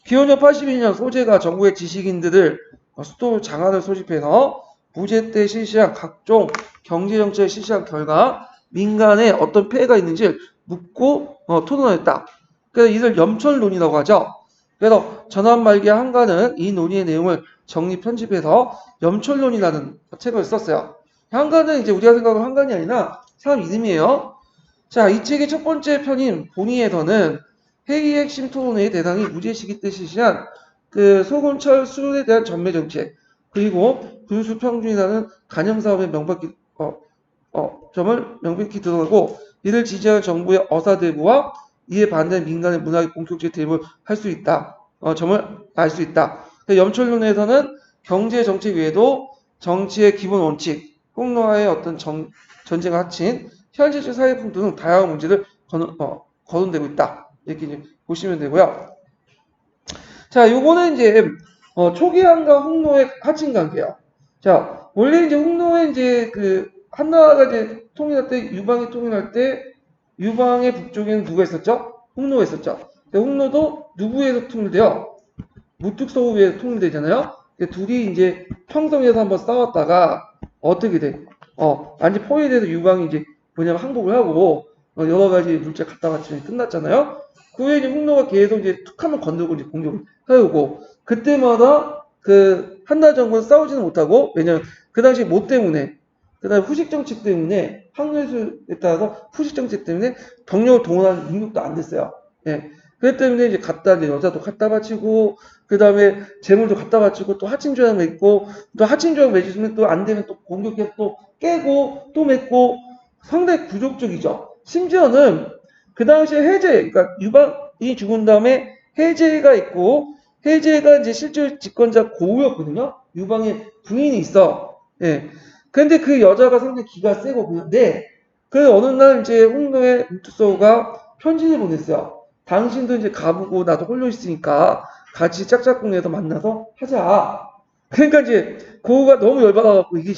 기원전 82년 소재가 전국의 지식인들을 수도 장안을 소집해서 부재 때 실시한 각종 경제정책을 실시한 결과 민간에 어떤 폐해가 있는지 묻고 토론했다. 그래서 이를 염천론이라고 하죠. 그래서 전환 말기의 한간은 이 논의의 내용을 정리 편집해서 염천론이라는 책을 썼어요. 한간은 이제 우리가 생각하는 한간이 아니라 사람 이름이에요. 자, 이 책의 첫 번째 편인 본의에서는 회의 핵심 토론회의 대상이 무제 시기 때 실시한 그 소금철 수론에 대한 전매 정책 그리고 군수 평준이라는 간영 사업의 점을 명백히 드러나고 이를 지지하는 정부의 어사대부와 이에 반대하는 민간의 문학의 본격적 대입을 할 수 있다. 점을 알 수 있다. 염철론에서는 경제 정책 외에도 정치의 기본 원칙, 폭로와의 어떤 전쟁을 합친 현실적 사회풍 등 다양한 문제를 거론되고 있다. 이렇게 이제 보시면 되고요. 자, 요거는 이제 초기한과 홍노의 하친 관계예요. 자, 원래 이제 홍노의 이제 그 한나라가 이제 통일할 때 유방이 통일할 때 유방의 북쪽에는 누가 있었죠? 홍노가 있었죠. 홍노도 누구에서 통일돼요? 무뚝서우에서 통일되잖아요. 둘이 이제 평성에서 한번 싸웠다가 어떻게 돼? 완전 포위돼서 유방이 이제 뭐냐면 항복을 하고 여러 가지 물질 갖다 바치면 끝났잖아요. 그 후에 이제 홍노가 계속 이제 툭 한번 건들고 이제 공격을 해오고 그때마다 그 한나 정부는 싸우지는 못하고 왜냐면 그 당시 뭐 때문에 그다음에 후식 정책 때문에 항해수에 따라서 후식 정책 때문에 병력을 동원하는 능력도 안 됐어요. 예. 그렇기 때문에 이제 갖다 이제 여자도 갖다 바치고 그 다음에 재물도 갖다 바치고 또 하친 조약 맺고 또 하친 조약 맺으면 또 안 되면 또 공격해서 또 깨고 또 맺고 상당히 부족적이죠. 심지어는 그 당시에 해제, 그러니까 유방이 죽은 다음에 해제가 있고 해제가 이제 실제 집권자 고우였거든요. 유방의 부인이 있어. 예. 근데 그 여자가 상당히 기가 세고 그런데 그 어느 날 이제 홍노의 무투소가 편지를 보냈어요. 당신도 이제 가보고 나도 홀려 있으니까 같이 짝짝꿍에서 만나서 하자. 그러니까 이제 고우가 너무 열받아갖고 이게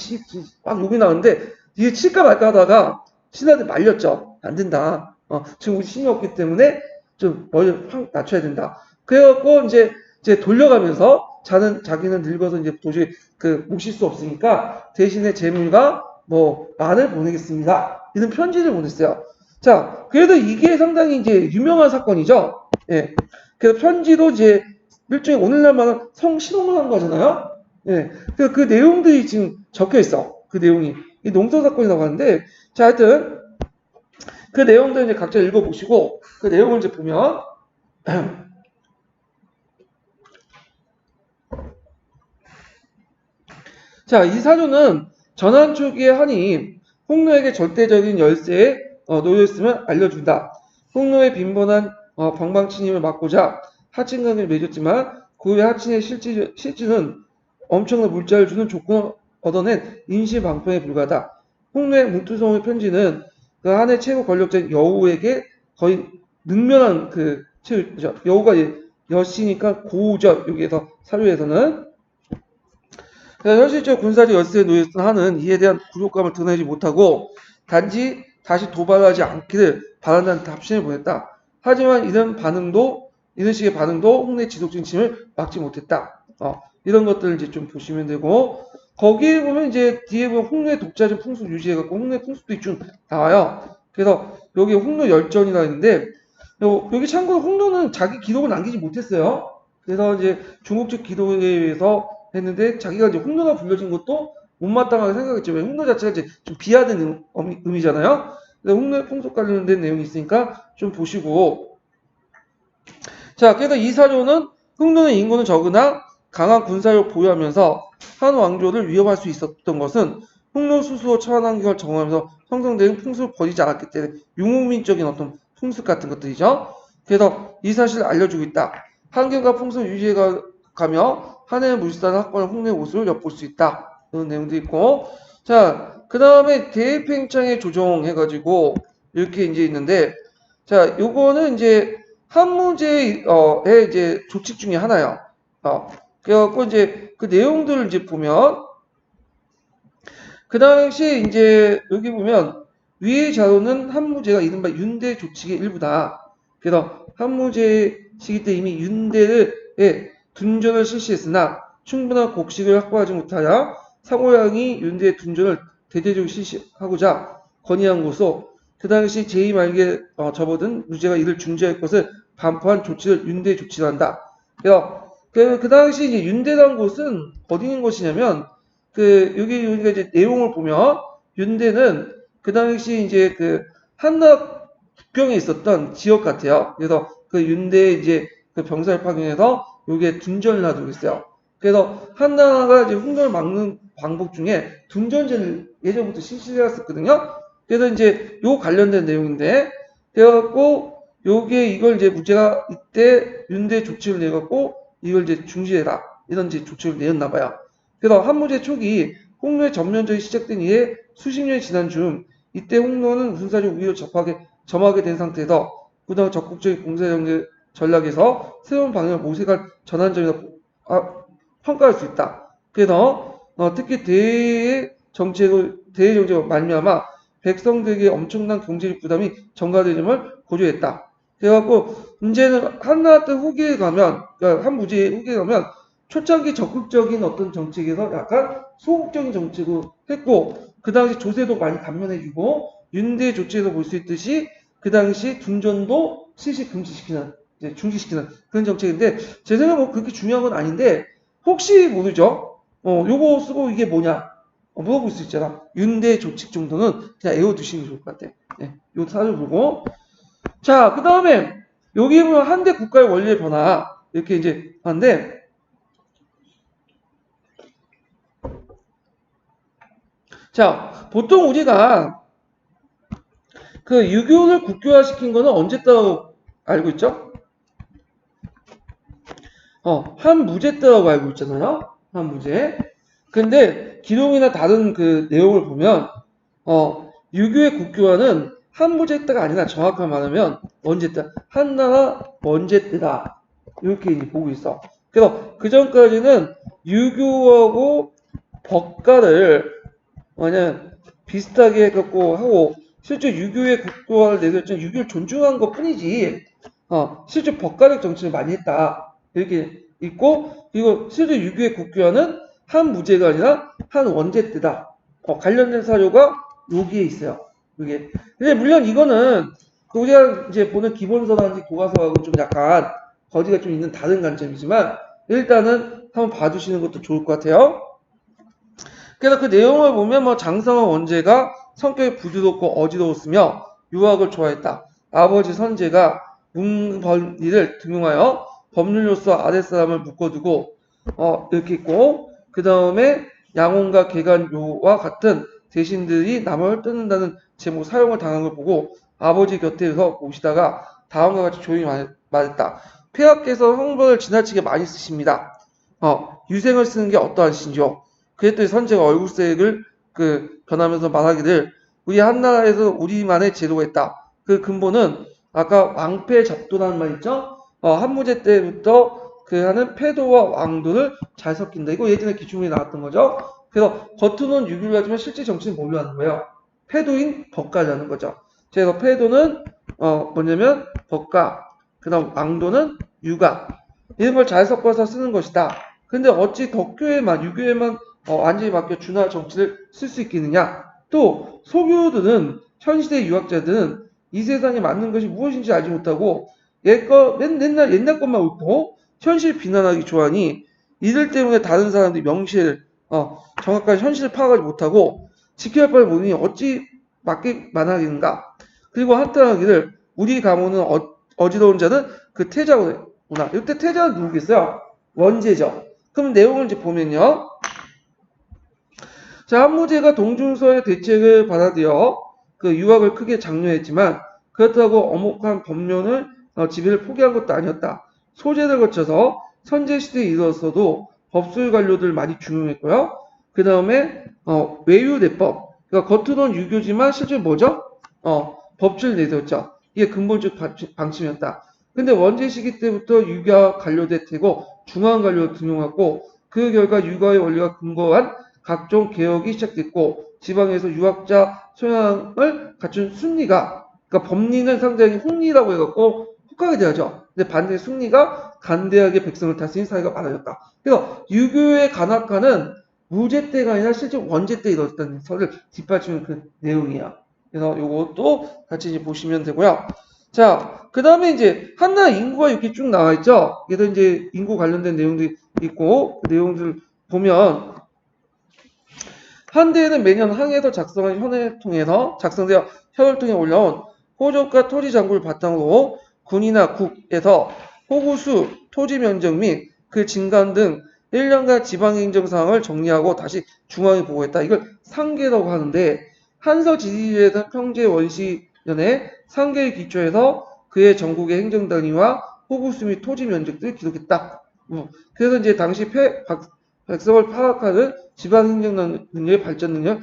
막 욕이 나오는데 이게 칠까 말까 하다가 신하들 말렸죠. 안 된다. 지금 우리 신이 없기 때문에 좀 머리를 확 낮춰야 된다. 그래갖고 이제 돌려가면서 자기는 늙어서 이제 도저히 모실 수 없으니까 대신에 재물과 뭐 만을 보내겠습니다. 이런 편지를 보냈어요. 자, 그래도 이게 상당히 이제 유명한 사건이죠. 예. 그래서 편지도 이제 일종의 오늘날만한 성신호를 한 거잖아요. 예. 그 내용들이 지금 적혀 있어. 그 내용이. 이 농서 사건이라고 하는데, 자, 하여튼, 그 내용들 이제 각자 읽어보시고, 그 내용을 이제 보면, 자, 이 사조는 전환 초기의 한이 홍노에게 절대적인 열세에 놓여있음을 알려준다. 홍노의 빈번한 방방침입을 막고자 하친관계를 맺었지만 그 후에 하친의 실질은 엄청난 물자를 주는 조건을 얻어낸 임시방편에 불과하다. 홍노의 뭉투성의 편지는 그 한의 최고 권력자인 여우에게 거의 능멸한 여우가 여씨니까 고우죠. 여기에서 사료에서는 현실적 군사적 열세에 놓였던 한은 이에 대한 굴욕감을 드러내지 못하고 단지 다시 도발하지 않기를 바란다는 답신을 보냈다. 하지만 이런 식의 반응도 홍내 지속적인 침을 막지 못했다. 이런 것들을 이제 좀 보시면 되고 거기에 보면 이제 뒤에 보면 홍내 독자적 풍습 유지해갖고 홍내 풍습도 이쪽 나와요. 그래서 여기 홍노 열전이라 있는데 여기 참고로 홍노는 자기 기록을 남기지 못했어요. 그래서 이제 중국적 기록에 의해서 했는데 자기가 이제 홍노가 불려진 것도 못마땅하게 생각했죠. 왜 홍노 자체가 이제 좀 비하된 의미잖아요. 홍노의 풍속 관련된 내용이 있으니까 좀 보시고 자 그래서 이 사조는 홍노의 인구는 적으나 강한 군사력을 보유하면서 한 왕조를 위협할 수 있었던 것은 홍로 수수어 천환경을 정하면서 형성된 풍습을 버리지 않았기 때문에 유목민적인 어떤 풍습 같은 것들이죠. 그래서 이 사실을 알려주고 있다. 환경과 풍습을 유지해 가며 한 해의 물수단을 확보하는 홍례 모습을 엿볼 수 있다. 이런 내용도 있고, 자, 그 다음에 대입행창에 조정해가지고 이렇게 이제 있는데, 자, 요거는 이제 한무제의 이제 조칙 중에 하나예요. 그래갖고 이제 그 내용들을 이제 보면, 그 당시 이제 여기 보면 위의 자료는 한무제가 이른바 윤대 조칙의 일부다. 그래서 한무제 시기 때 이미 윤대의 둔전을 실시했으나 충분한 곡식을 확보하지 못하여 사고양이 윤대의 둔전을 대대적으로 실시하고자 건의한 것으로 그 당시 제2 말기에 접어든 무제가 이를 중지할 것을 반포한 조치를 윤대 조치로 한다. 그래서 그 당시 이제 윤대란 곳은 어디 있는 곳이냐면 여기 우리가 이제 내용을 보면 윤대는 그 당시 이제 그 한나 국경에 있었던 지역 같아요. 그래서 그 윤대 이제 그 병사를 파견해서 요게 둔전을 놔두고 있어요. 그래서 한나라가 이제 훈련을 막는 방법 중에 둔전제를 예전부터 실시했었거든요. 그래서 이제 요 관련된 내용인데, 그래갖고 요게 이걸 이제 무제가 이때 윤대 조치를 내갖고 이걸 이제 중지해라 이런 이제 조치를 내었나 봐요. 그래서 한무제 초기 홍로의 전면전이 시작된 이에 수십 년이 지난 중 이때 홍로는 군사적 우위를 점하게 된 상태에서 그다음 적극적인 공세 전략에서 새로운 방향을 모색할 전환점이라 평가할 수 있다. 그래서 특히 대의 정책으로 말미암아 백성들에게 엄청난 경제적 부담이 전가되림을 고조했다. 그래갖고 이제는 한나 때 후기에 가면, 그러니까 한무제 후기에 가면 초창기 적극적인 어떤 정책에서 약간 소극적인 정책을 했고, 그 당시 조세도 많이 감면해주고 윤대 조치에서 볼 수 있듯이 그 당시 둔전도 실시 금지시키는, 이제 중지시키는 그런 정책인데, 제 생각에 뭐 그렇게 중요한 건 아닌데 혹시 모르죠? 요거 쓰고 이게 뭐냐? 물어볼 수 있잖아. 윤대 조칙 정도는 그냥 외워두시는 게 좋을 것 같아. 네, 요 살펴보고. 자, 그 다음에 여기 보면 한대 국가의 원리의 변화 이렇게 이제 하는데, 자, 보통 우리가 그 유교를 국교화시킨 거는 언제 때라고 알고 있죠? 한무제 때라고 알고 있잖아요. 한무제. 근데 기록이나 다른 그 내용을 보면 유교의 국교화는 한무제 때가 아니라 정확하게 말하면 원제 때, 한나라 원제 때다. 이렇게 이제 보고 있어. 그래서 그 전까지는 유교하고 법가를 그냥 비슷하게 해갖고 하고, 실제 유교의 국교화를 내세웠지만 유교를 존중한 것 뿐이지, 실제 법가적 정치를 많이 했다. 이렇게 있고, 그리고 실제 유교의 국교화는 한 무제가 아니라 한 원제 때다. 관련된 사료가 여기에 있어요. 이게. 근데 물론 이거는 우리가 이제 보는 기본서라든지 교과서하고 좀 약간 거리가 좀 있는 다른 관점이지만 일단은 한번 봐주시는 것도 좋을 것 같아요. 그래서 그 내용을 보면 뭐 장성한 원제가 성격이 부드럽고 어지러웠으며 유학을 좋아했다. 아버지 선제가 문벌리를 등용하여 법률로서 아랫사람을 묶어두고 이렇게 있고, 그 다음에 양혼과 계간요와 같은 대신들이 남을 뜯는다는 제목 사용을 당한 걸 보고 아버지 곁에서 모시다가 다음과 같이 조용히 말했다. 폐하께서 형벌을 지나치게 많이 쓰십니다. 유생을 쓰는 게 어떠하신지요? 그랬더니 선제가 얼굴색을 변하면서 말하기를 우리 한나라에서 우리만의 제도가 있다. 그 근본은 아까 왕패 잡도라는 말 있죠? 한무제 때부터 하는 패도와 왕도를 잘 섞인다. 이거 예전에 기출문에 나왔던 거죠. 그래서 겉으로는 유교를 하지만 실제 정치는 뭘로 하는 거예요? 패도인 법가라는 거죠. 그래서 패도는 뭐냐면 법가, 그 다음 왕도는 유가, 이런 걸 잘 섞어서 쓰는 것이다. 근데 어찌 덕교에만 유교에만 완전히 맡겨 준하 정치를 쓸 수 있겠느냐? 또 소교들은 현시대 유학자들은 이 세상에 맞는 것이 무엇인지 알지 못하고 옛날 것만 옳고 현실 비난하기 좋아하니 이들 때문에 다른 사람들이 명시를 정확한 현실을 파악하지 못하고 지켜야 할 바를 모르니 어찌 맞게 만하겠는가? 그리고 한탄하기를 우리 가문은 어지러운 자는 그 태자구나. 이때 태자는 누구겠어요? 원제죠. 그럼 내용을 이제 보면요. 자, 한무제가 동중서의 대책을 받아들여 그 유학을 크게 장려했지만 그렇다고 엄혹한 법령을 지배를 포기한 것도 아니었다. 소재를 거쳐서 선제시대에 이르렀어도 법술 관료들 많이 중용했고요. 그 다음에 외유내법. 그러니까 겉으로는 유교지만 실제 뭐죠? 법줄 내세웠죠. 이게 근본적 방침이었다. 근데 원제 시기 때부터 유교가 관료대체고 중앙 관료를 등용하고 그 결과 유교의 원리가 근거한 각종 개혁이 시작됐고 지방에서 유학자 소양을 갖춘 순리가 그러니까 법리는 상당히 훈리라고 해갖고 혹하게 되죠. 근데 반대 순리가 간대하게 백성을 다스린 사회가 많아졌다. 그래서 유교의 간악화는 무제 때가 아니라 실제 원제 때 이뤘다는 설을 뒷받치는 그 내용이야. 그래서 요것도 같이 이제 보시면 되고요. 자, 그 다음에 이제 한나 인구가 이렇게 쭉 나와 있죠. 그래서 이제 인구 관련된 내용들이 있고 그 내용들 보면 한대에는 매년 항에서 작성한 현을 통해서 작성되어 현을 통해 올라온 호족과 토지 장부를 바탕으로 군이나 국에서 호구수, 토지 면적 및 그 진간 등 1년간 지방행정 사항을 정리하고 다시 중앙에 보고했다. 이걸 상계라고 하는데 한서 지리에서 평제 원시년에 상계의 기초에서 그의 전국의 행정단위와 호구수 및 토지 면적들을 기록했다. 그래서 이제 당시 백성을 파악하는 지방행정 능력의 발전 능력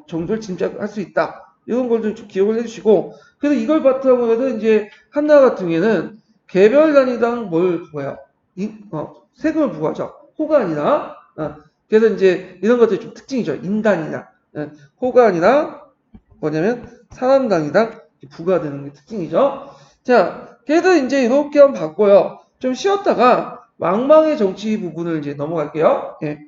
정도를 짐작할 수 있다. 이런 걸 좀 기억을 해주시고 그래서 이걸 바탕으로 해서 이제 한나 같은 경우에는 개별 단위당 뭘 부과해요? 세금을 부과하죠. 호가 아니라 그래서 이제 이런 것들이 좀 특징이죠. 인단이나 호가 아니라 뭐냐면 사람 단위당 부과되는 게 특징이죠. 자, 그래서 이제 이렇게 한번 봤고요. 좀 쉬었다가 왕망의 정치 부분을 이제 넘어갈게요. 예.